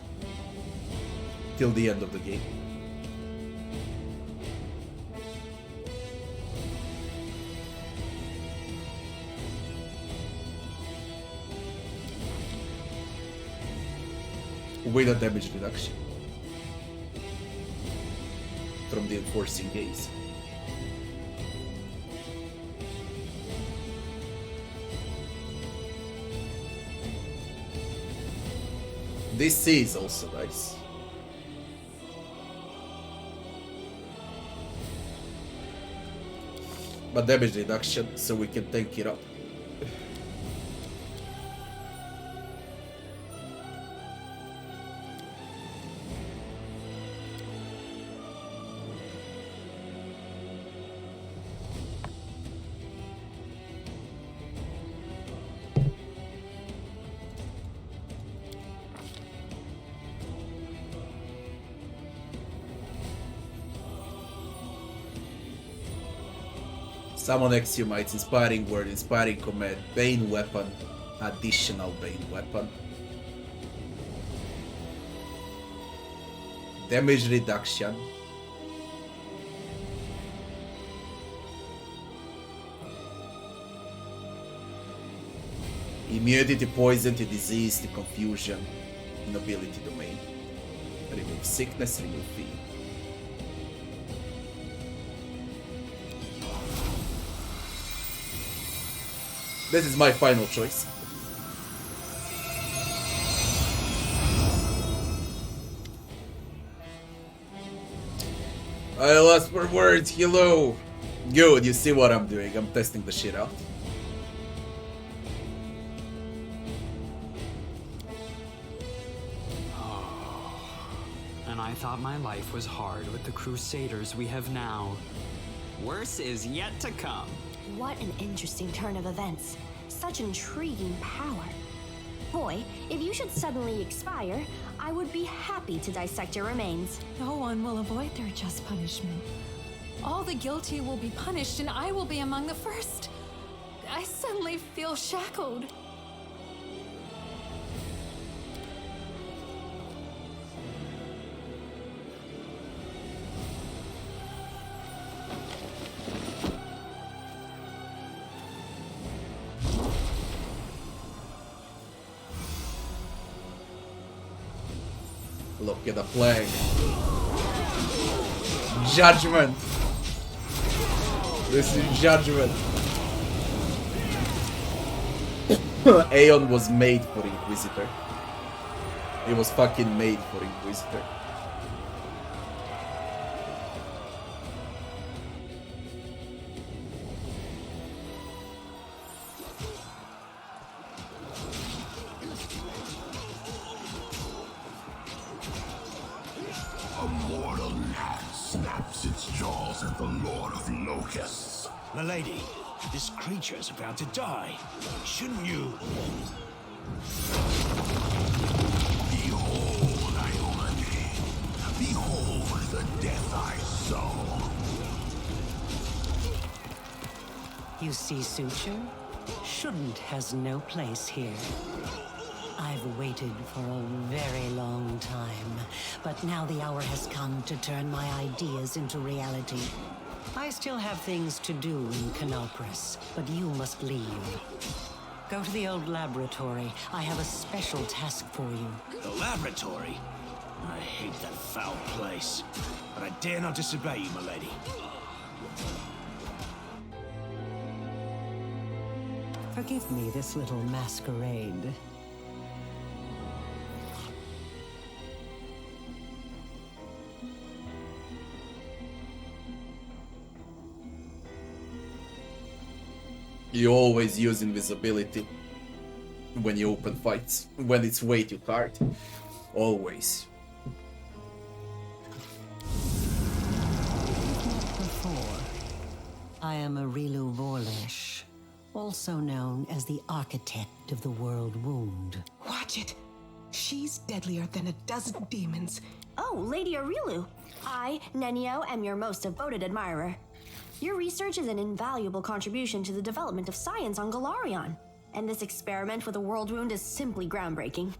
Till the end of the game. With a damage reduction from the enforcing gaze. This is also nice. But damage reduction, so we can tank it up. Summon Exhumites, Inspiring Word, Inspiring Command, Bane Weapon, additional Bane Weapon. Damage reduction. Immunity to poison, to disease, to confusion. Nobility domain. Remove sickness, remove fear. This is my final choice. I lost for words, hello! Good, you see what I'm doing, I'm testing the shit out. And I thought my life was hard with the crusaders we have now. Worse is yet to come. What an interesting turn of events. Such intriguing power. Boy, if you should suddenly expire, I would be happy to dissect your remains. No one will avoid their just punishment. All the guilty will be punished, and I will be among the first. I suddenly feel shackled. Look at the plague. Judgment. This is judgment. Aeon was made for Inquisitor. He was fucking made for Inquisitor. A mortal gnat snaps its jaws at the Lord of Locusts. Milady, this creature is about to die. Shouldn't you? Behold, Aeon. Behold the death I sow. You see, suture? Shouldn't has no place here. I've waited for a very long time, but now the hour has come to turn my ideas into reality. I still have things to do in Canopus, but you must leave. Go to the old laboratory. I have a special task for you. The laboratory? I hate that foul place. But I dare not disobey you, milady. Forgive me this little masquerade. You always use invisibility when you open fights, when it's way too hard. Always. Before, I am a Rilu Vorlesh, also known as the architect of the world wound. Watch it. She's deadlier than a dozen demons. Oh, Lady Aurilu. I, Nenio, am your most devoted admirer. Your research is an invaluable contribution to the development of science on Galarion, and this experiment with a world wound is simply groundbreaking.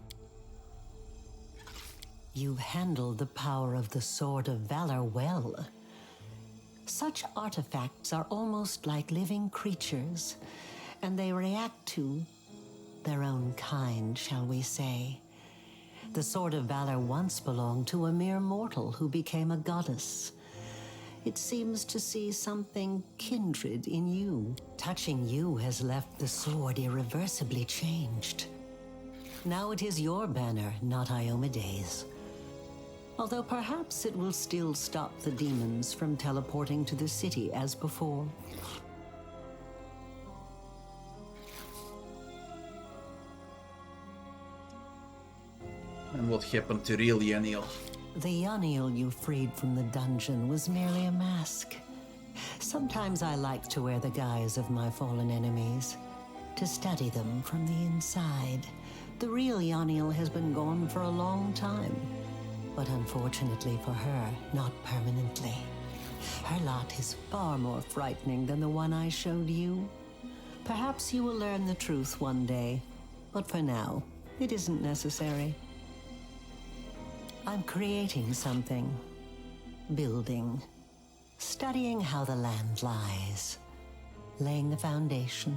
You've handled the power of the Sword of Valor well. Such artifacts are almost like living creatures, and they react to their own kind, shall we say. The Sword of Valor once belonged to a mere mortal who became a goddess. It seems to see something kindred in you. Touching you has left the sword irreversibly changed. Now it is your banner, not Iomede's. Although perhaps it will still stop the demons from teleporting to the city as before. And what happened to real Yaniel? The Yaniel you freed from the dungeon was merely a mask. Sometimes I like to wear the guise of my fallen enemies, to study them from the inside. The real Yaniel has been gone for a long time, but unfortunately for her, not permanently. Her lot is far more frightening than the one I showed you. Perhaps you will learn the truth one day, but for now, it isn't necessary. I'm creating something, building, studying how the land lies, laying the foundation.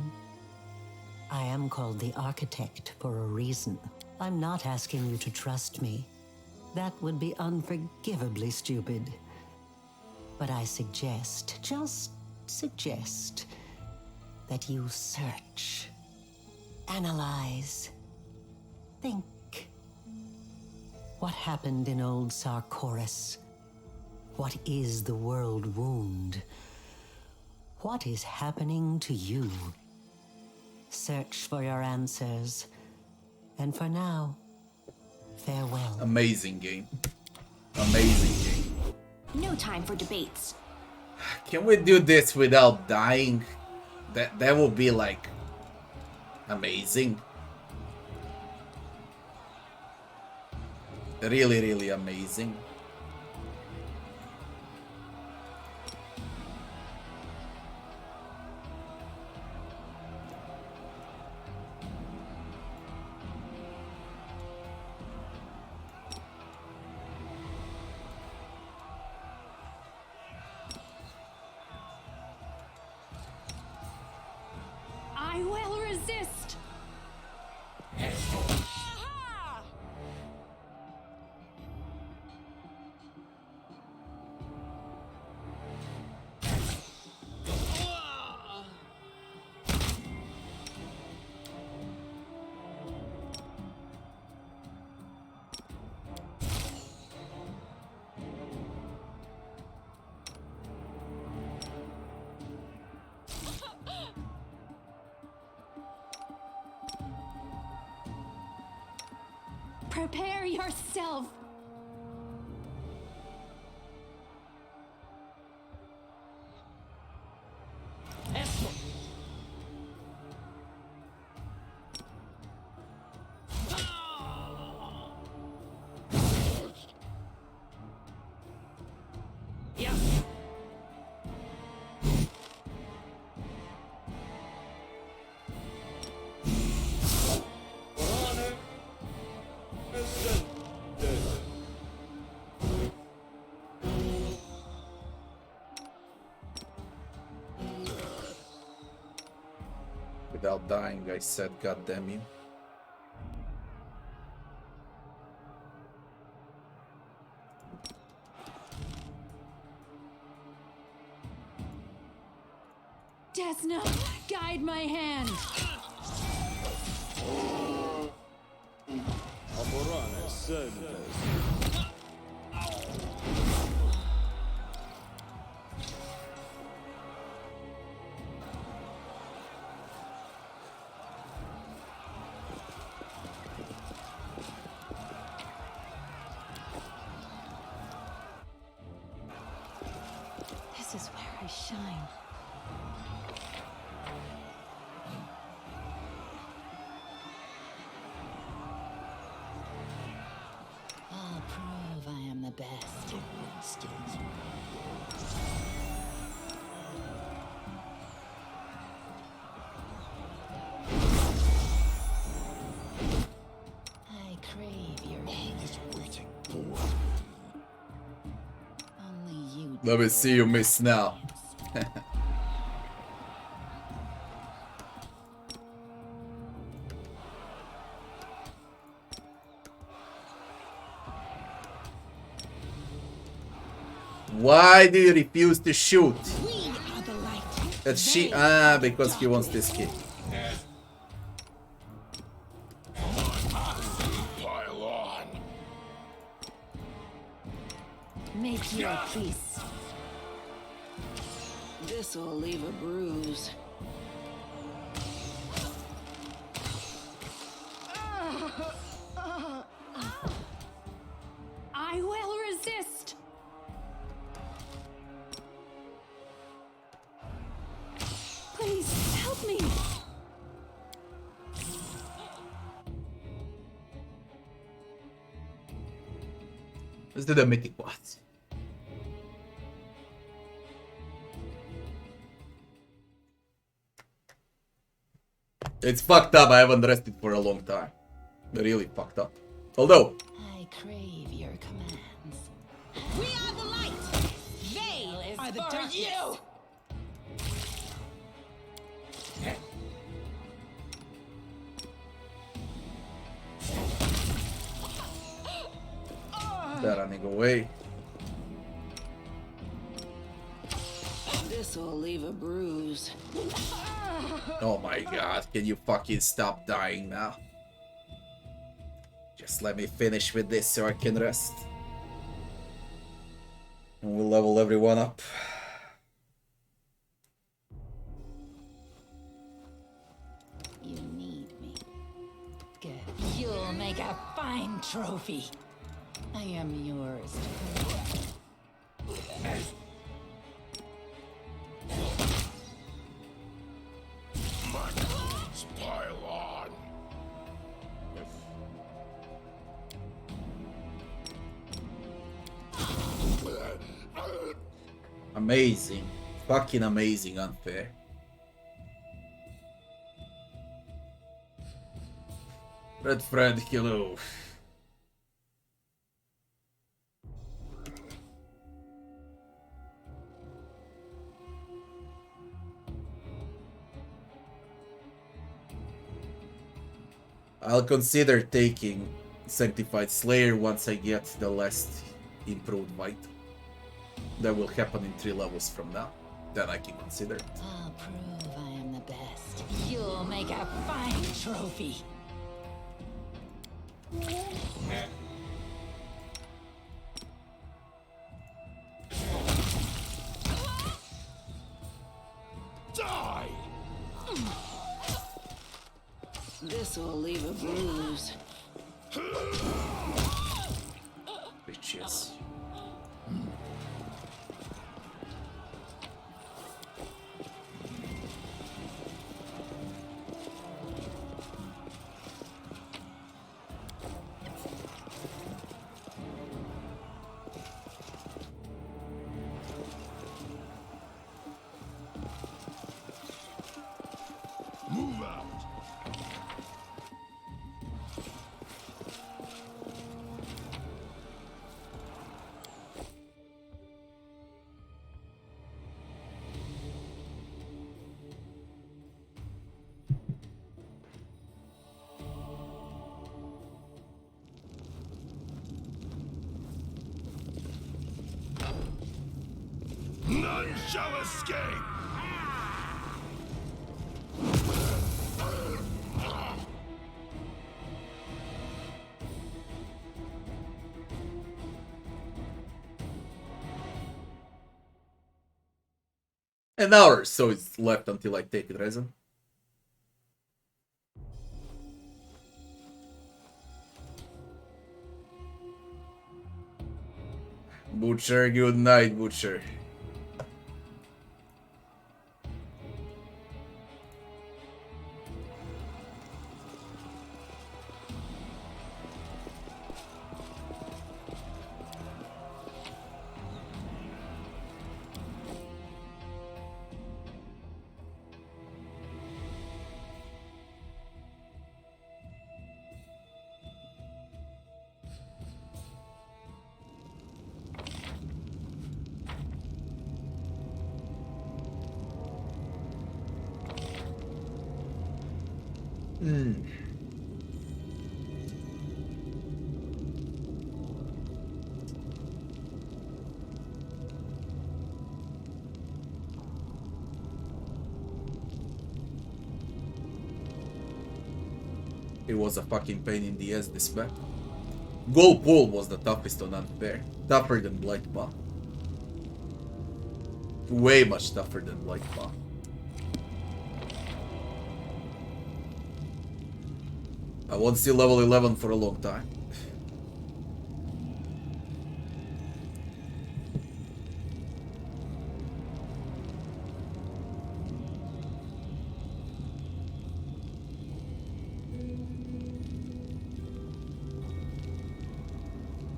I am called the architect for a reason. I'm not asking you to trust me. That would be unforgivably stupid. But I suggest, just suggest, that you search, analyze, think. What happened in old Sarkoris? What is the world wound? What is happening to you? Search for your answers. And for now, farewell. Amazing game. Amazing game. No time for debates. Can we do this without dying? That would be like amazing. Really, really amazing. I will resist! Prepare yourself! Without dying, I said, God damn you. Desna, guide my hand! This is where I shine. Let me see you miss now. Why do you refuse to shoot? We are the light. That she because he wants this kid. Pile on. Make your peace. This'll leave a bruise. I will resist. Please help me. Let's do the mythic bots. It's fucked up. I haven't rested for a long time. Really fucked up. Although, I crave your commands. We are the light. They are the darkness. they're running away. This'll leave a bruise. Oh my god, can you fucking stop dying now? Just let me finish with this so I can rest. And we'll level everyone up. You need me. Good. You'll make a fine trophy. I am yours to collect. Let's pile on. Amazing. Fucking amazing unfair. Red Fred, hello. I'll consider taking Sanctified Slayer once I get the last improved Might. That will happen in 3 levels from now. Then I can consider it. I'll prove I am the best. You'll make a fine trophy. Die! This'll leave a bruise. Bitches. Move out! None shall escape! An hour, so it's left until I take it resin. Butcher, good night, Butcher. It was a fucking pain in the ass, this map. Goal Pool was the toughest on Unfair. Tougher than Blightpaw. Way much tougher than Blightpaw. I won't see level 11 for a long time.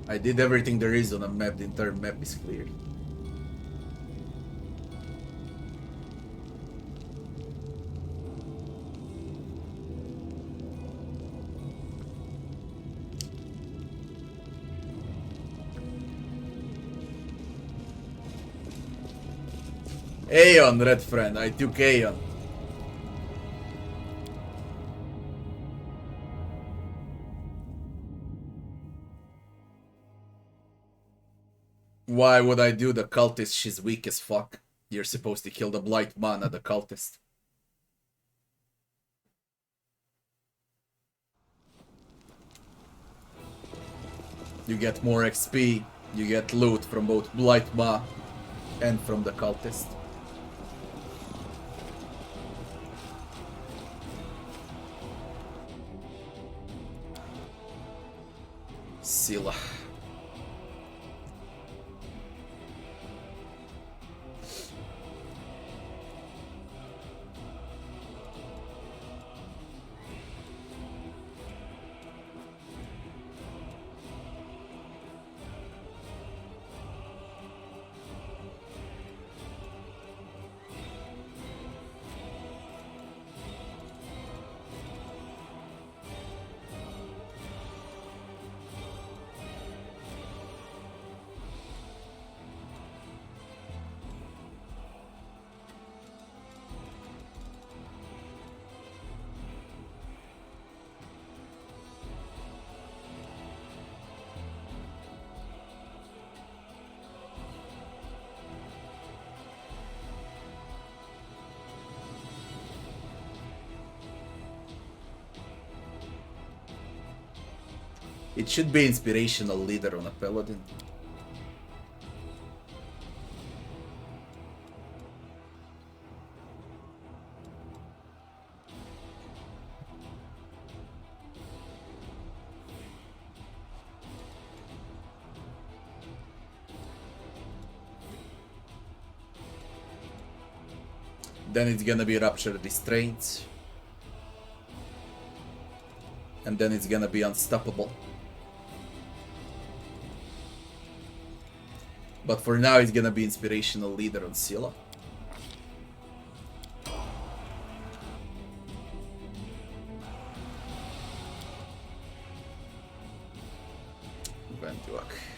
I did everything there is on a map. The entire map is cleared. Aeon, red friend. I took Aeon. Why would I do the cultist? She's weak as fuck. You're supposed to kill the blight mana, the cultist. You get more XP, you get loot from both blight ma and from the cultist. Sila. It should be inspirational leader on a paladin. Then it's gonna be Ruptured Restraints. And then it's gonna be Unstoppable. But for now, it's gonna be Inspirational Leader on Scylla. Ventuak.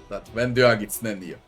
Tehát vendőágit nennie.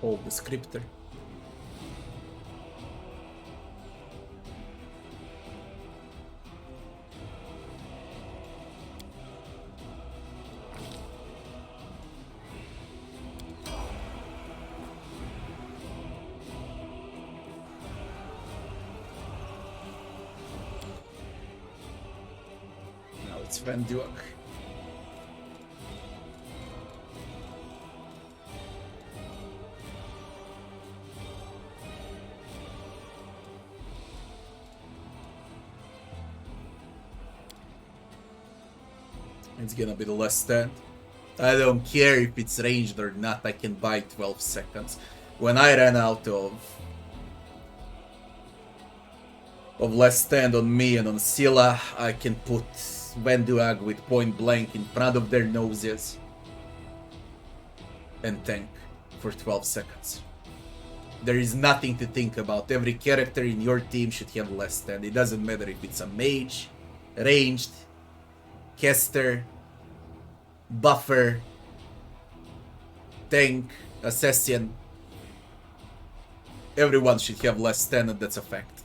Hold descriptor. Now it's Van Duak. It's gonna be the last stand. I don't care if it's ranged or not, I can buy 12 seconds. When I ran out of last stand on me and on Scylla, I can put Venduag with point blank in front of their noses and tank for 12 seconds. There is nothing to think about. Every character in your team should have last stand. It doesn't matter if it's a mage, ranged, caster, buffer, tank, assassin. Everyone should have less stand, and that's a fact.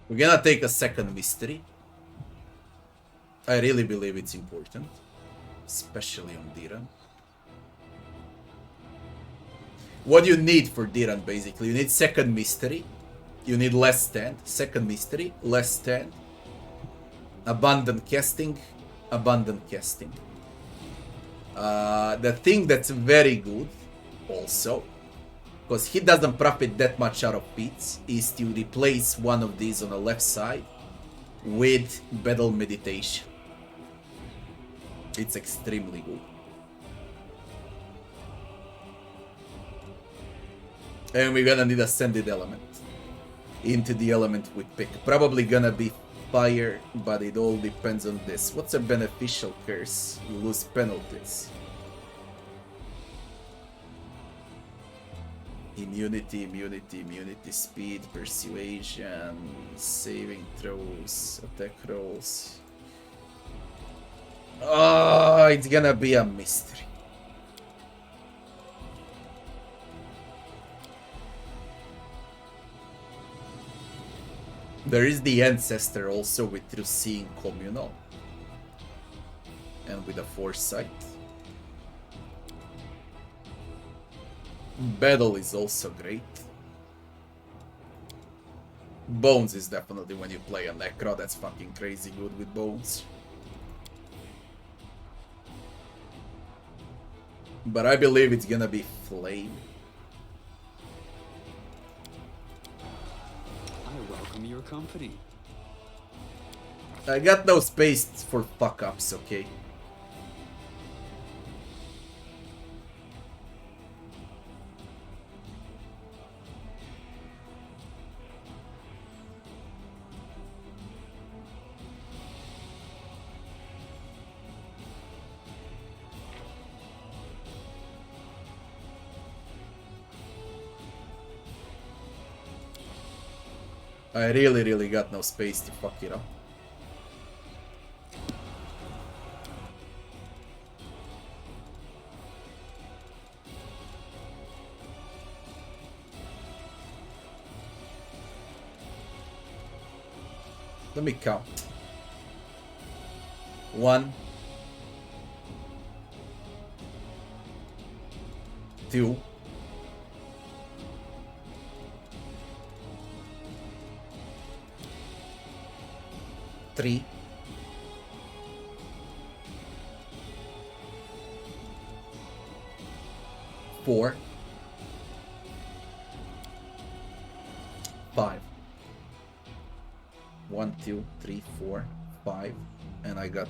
We're gonna take a second mystery. I really believe it's important, especially on Diran. What you need for Diran, basically, you need second mystery, you need less stand, second mystery, less stand, abundant casting, abundant casting. The thing that's very good, also, because he doesn't profit that much out of pits, is to replace one of these on the left side with battle meditation. It's extremely good. And we're gonna need ascended element into the element we pick. Probably gonna be fire, but it all depends on this. What's a beneficial curse? You lose penalties. Immunity, immunity, immunity, speed, persuasion, saving throws, attack rolls. Oh, it's gonna be a mystery. There is the Ancestor also with True Seeing Communal. And with a Foresight. Battle is also great. Bones is definitely when you play a Necro, that's fucking crazy good with Bones. But I believe it's gonna be Flame. I welcome your company. I got no space for fuck-ups, okay? I really got no space to fuck it up. Let me count. 1, 2, 3, 4, 5. 1, 2, 3, 4, 5, and I got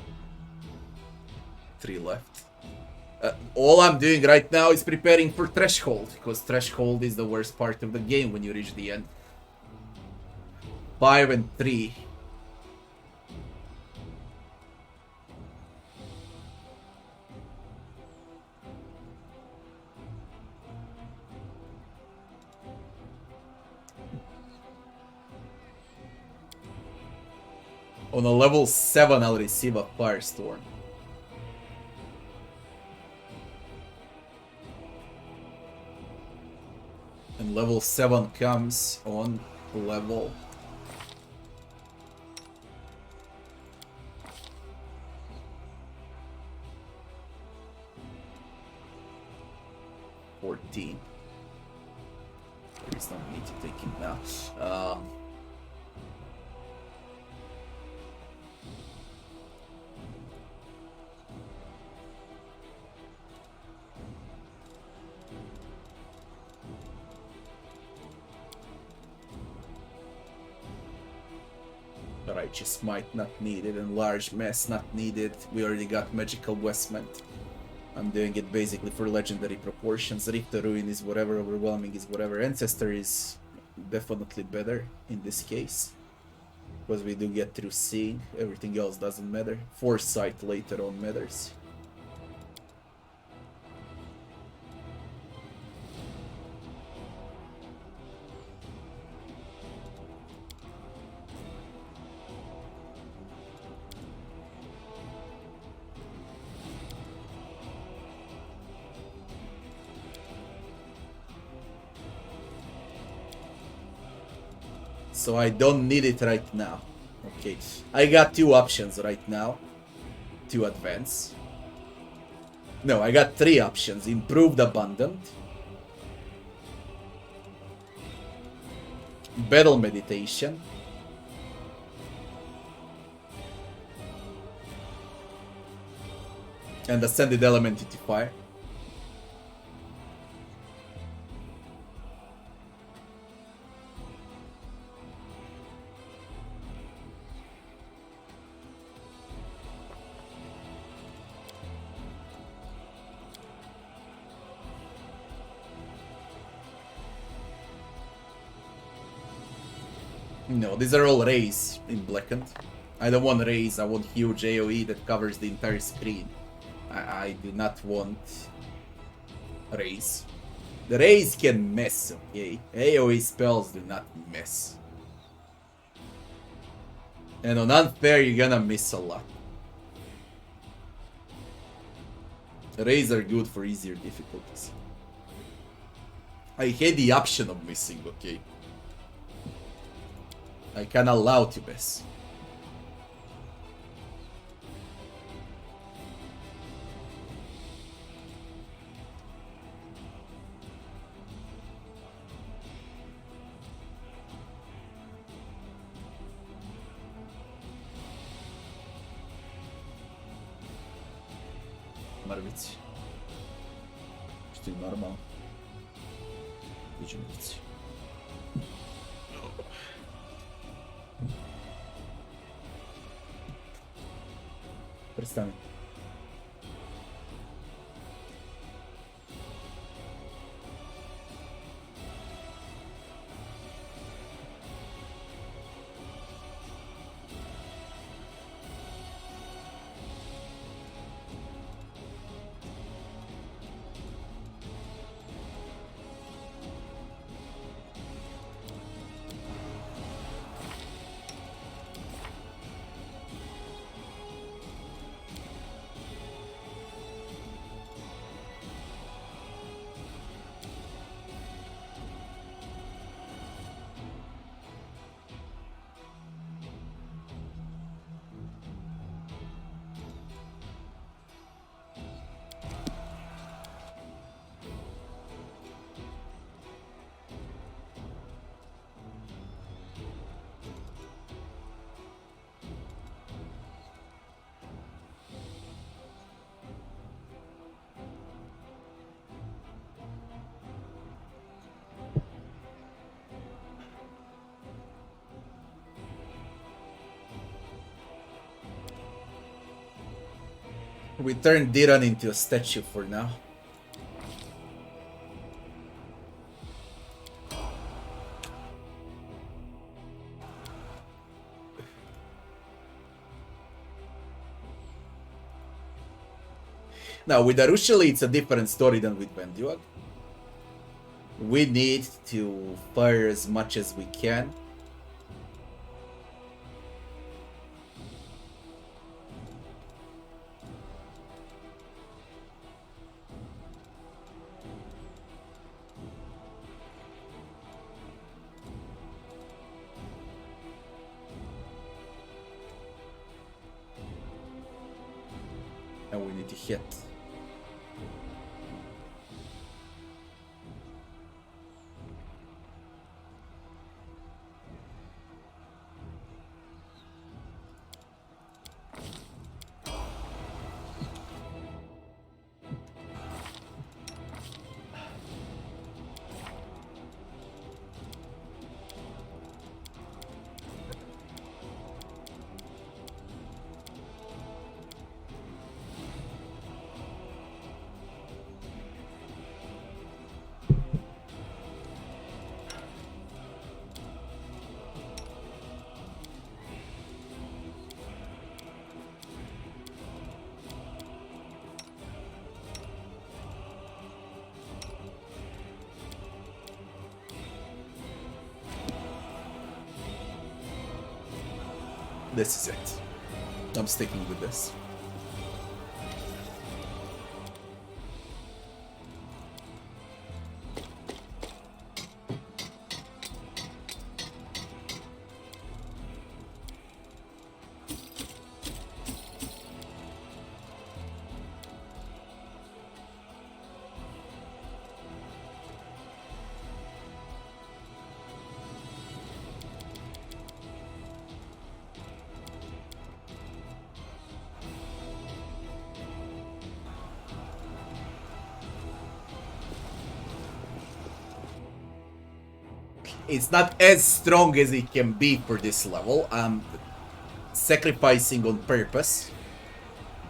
3 left. All I'm doing right now is preparing for Threshold, because Threshold is the worst part of the game when you reach the end. 5 and 3. On a level 7, I'll receive a Firestorm. And level 7 comes on level 14. There is no need to take him now. Righteous Might not needed, Enlarged Mass not needed. We already got Magical Vestment. I'm doing it basically for legendary proportions. Rift the Ruin is whatever, Overwhelming is whatever. Ancestor is definitely better in this case, because we do get through Seeing. Everything else doesn't matter. Foresight later on matters. So I don't need it right now. Okay, I got 2 options right now to advance. No, I got 3 options. Improved Abundant, Battle Meditation, and Ascended Element into Fire. No, these are all rays in blackened. I don't want rays, I want huge AoE that covers the entire screen. I do not want rays. The rays can mess, okay? AoE spells do not mess. And on unfair, you're gonna miss a lot. Rays are good for easier difficulties. I hate the option of missing, okay? I can allow to miss. Marvici. Što je normalno. Viđenici. Prestani. We turned Diran into a statue for now. Now, with Arushali, it's a different story than with Benduag. We need to fire as much as we can. And we need to hit. This is it. I'm sticking with this. It's not as strong as it can be for this level. I'm sacrificing on purpose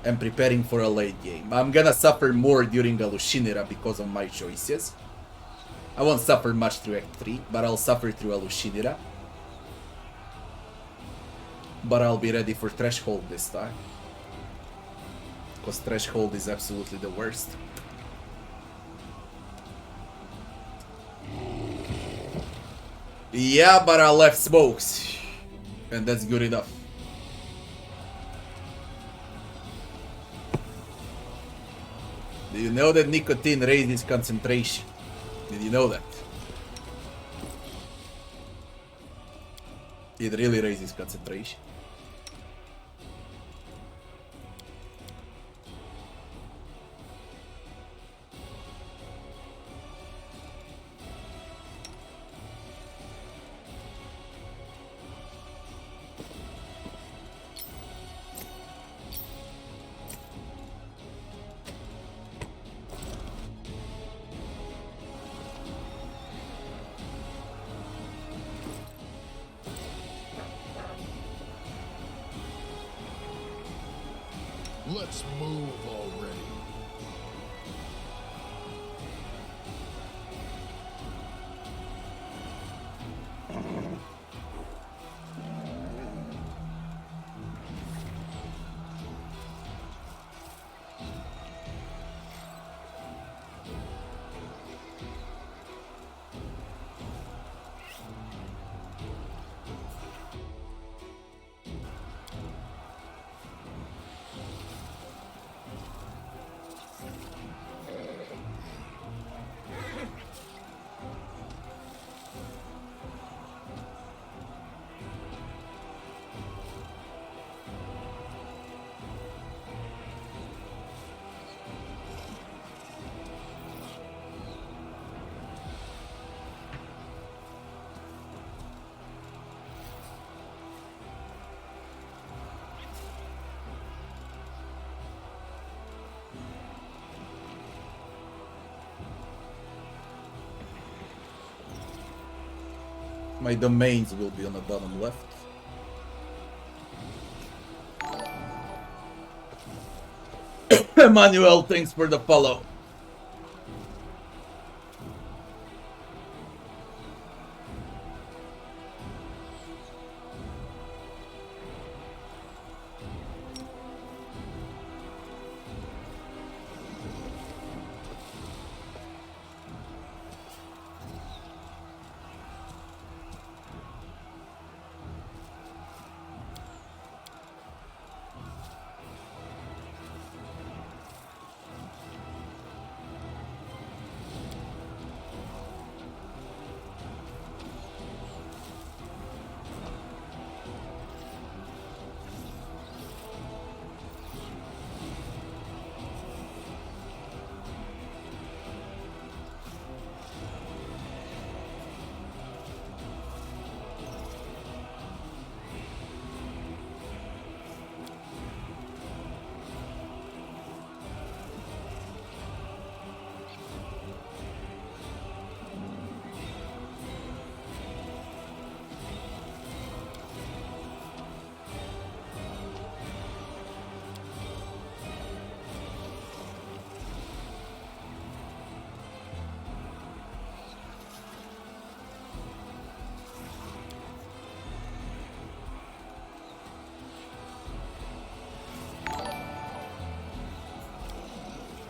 and preparing for a late game. I'm gonna suffer more during the Lushinira because of my choices. I won't suffer much through Act 3, but I'll suffer through a Lushinira. But I'll be ready for Threshold this time. Because Threshold is absolutely the worst. Yeah, but I left smokes. And that's good enough. Do you know that nicotine raises concentration? Did you know that? It really raises concentration. Let's move already. My domains will be on the bottom left. Emmanuel, thanks for the follow.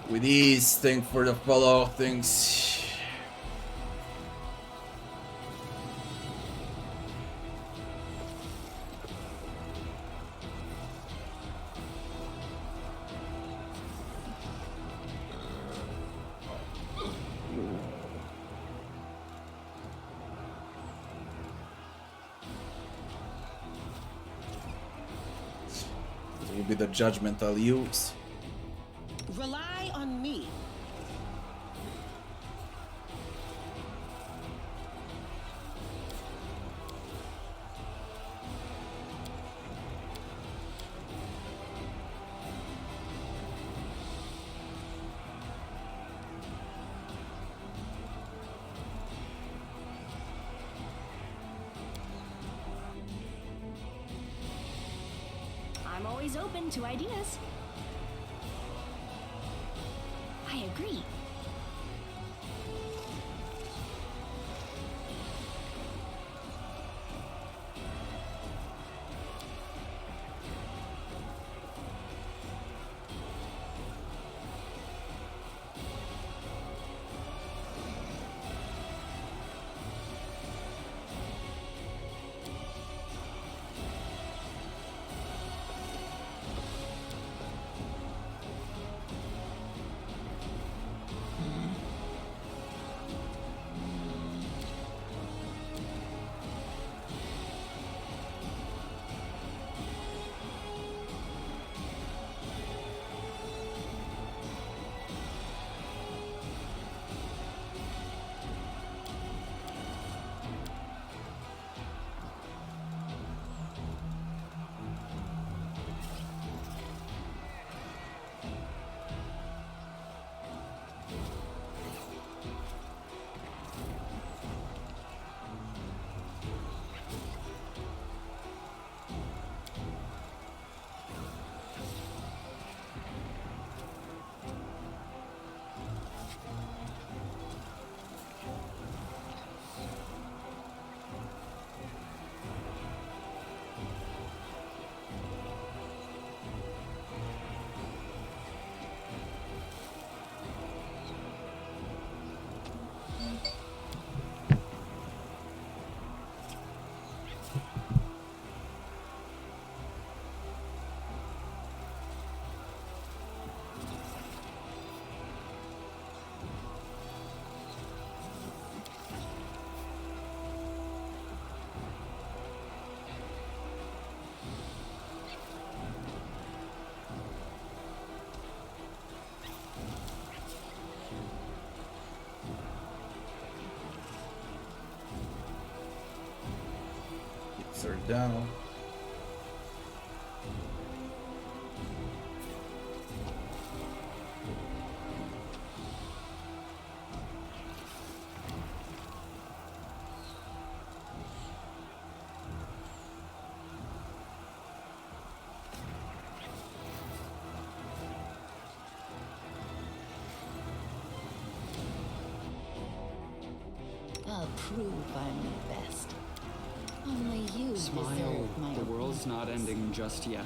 With these, thank for the follow things. This will be the judgment I'll use. Rely on me. I'm always open to ideas. I agree. are down. I'll prove I'm the best. Only you Smile. deserve my The world's not obedience. ending just yet.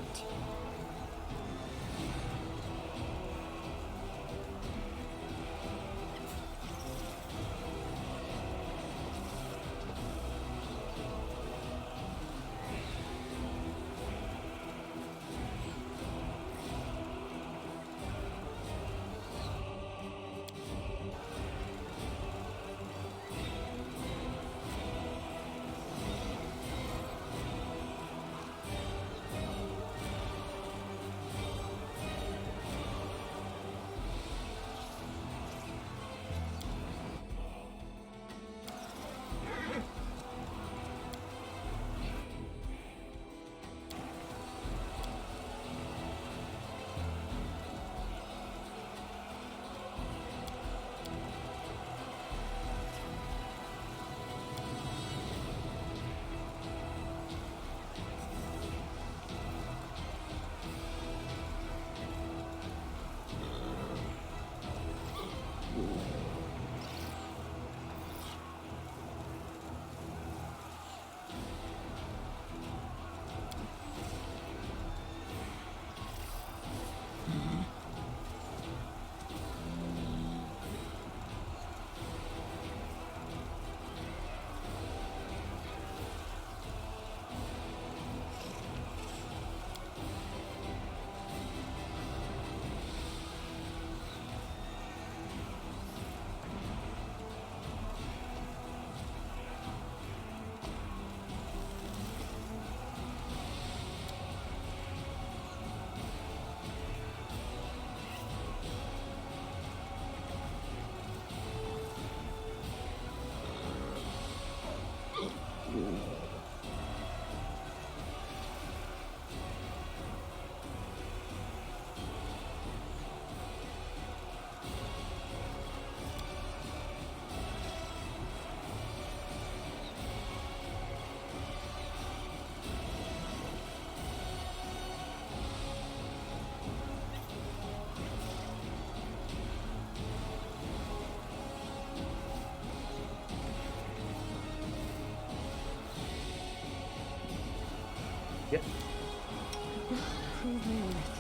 Prove my worth.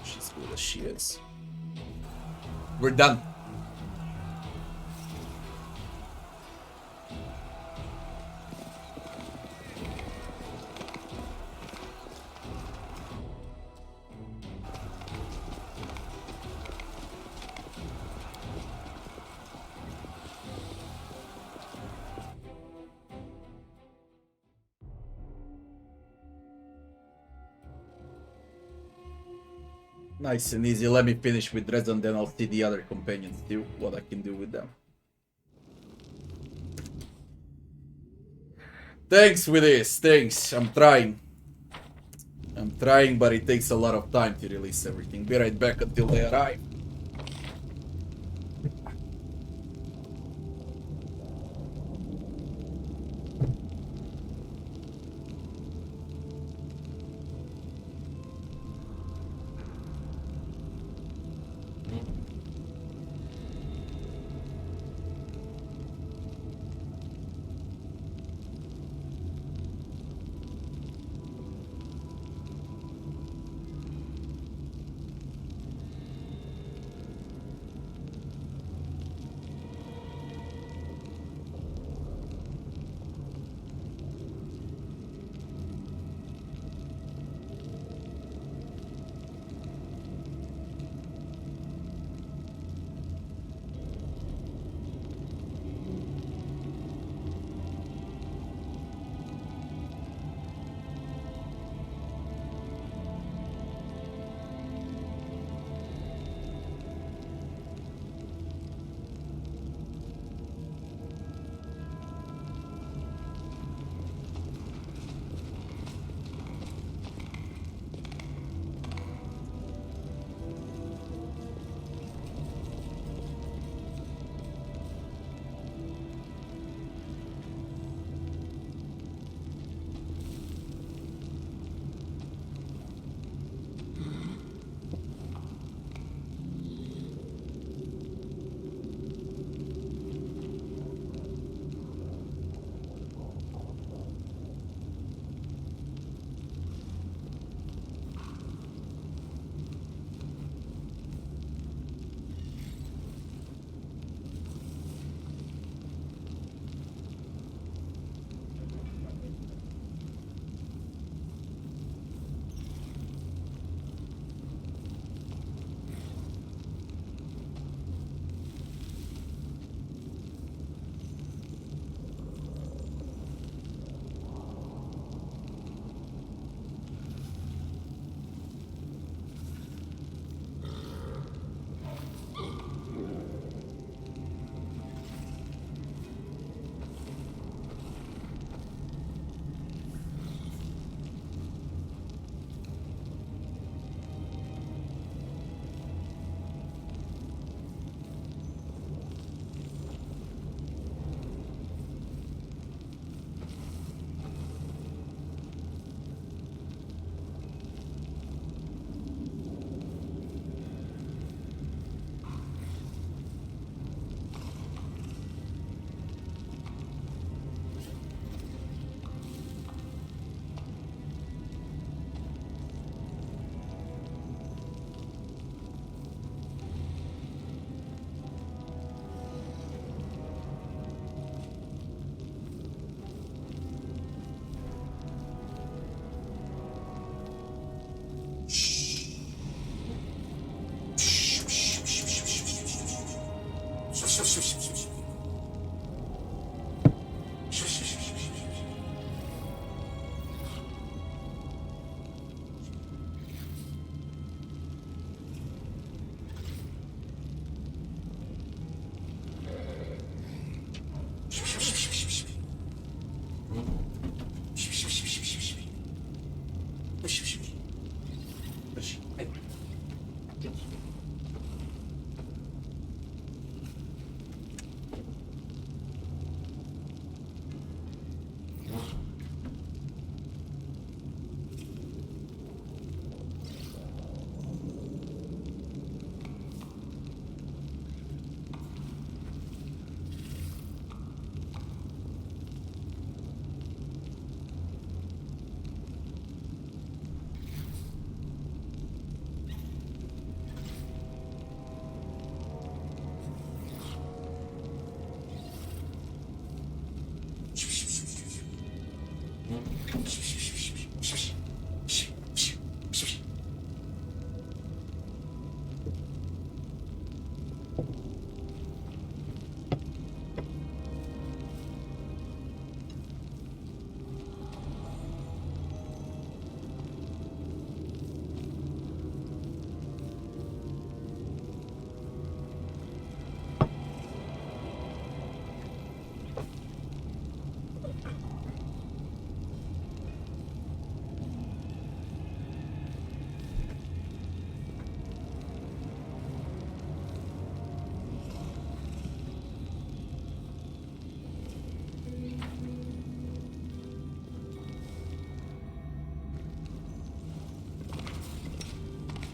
She's good as she is. We're done. Nice and easy. Let me finish with Dresden, then I'll see the other companions too, what I can do with them. Thanks with this, thanks. I'm trying, but it takes a lot of time to release everything. Be right back until they arrive.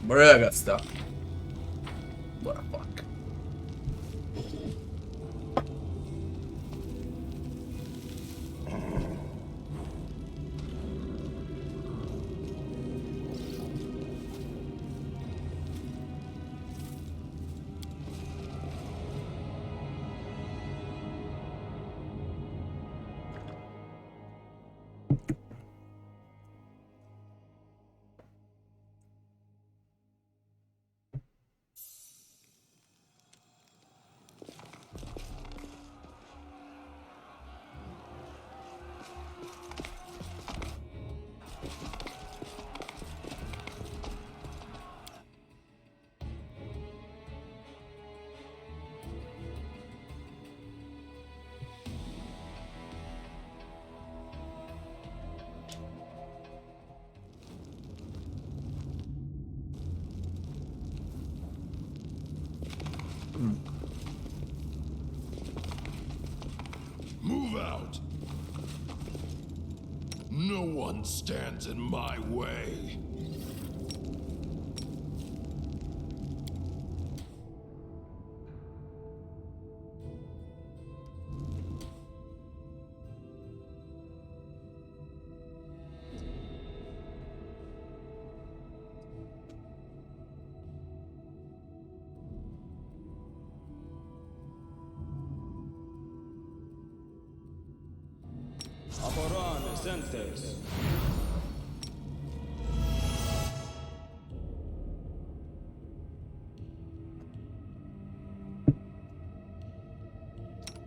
Bruh, I got stuck. What the fuck? Move out. No one stands in my way.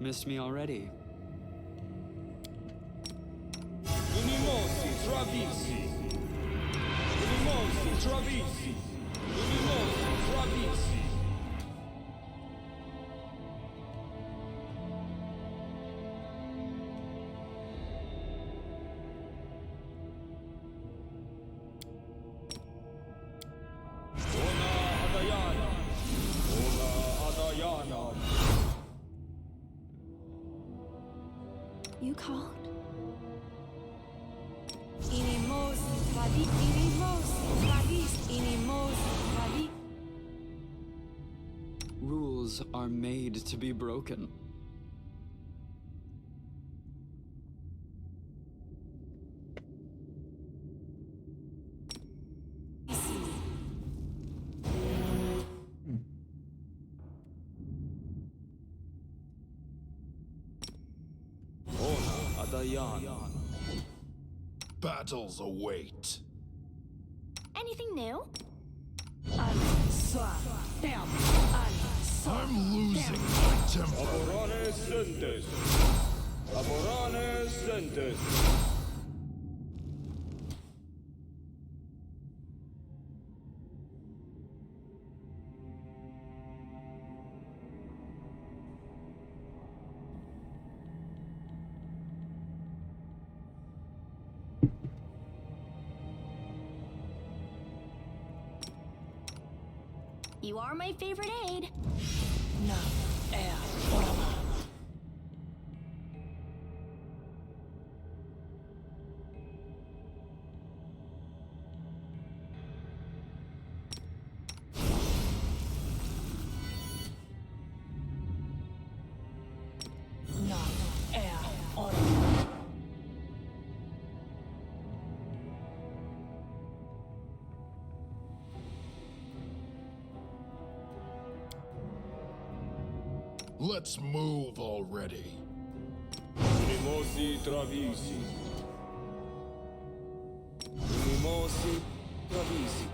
Missed me already. You called? Rules are made to be broken. Battles await. Anything new? I'm losing my temper. Laborare sentes. Laborare sentes. You are my favorite aide. No, air, orama. No, air, orama. Let's move already. Unimosi travisi. Unimosi travisi.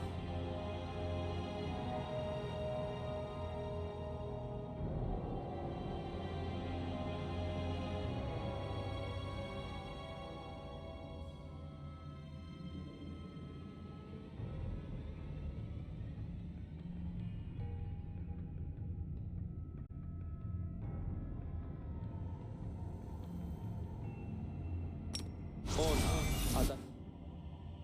Honor.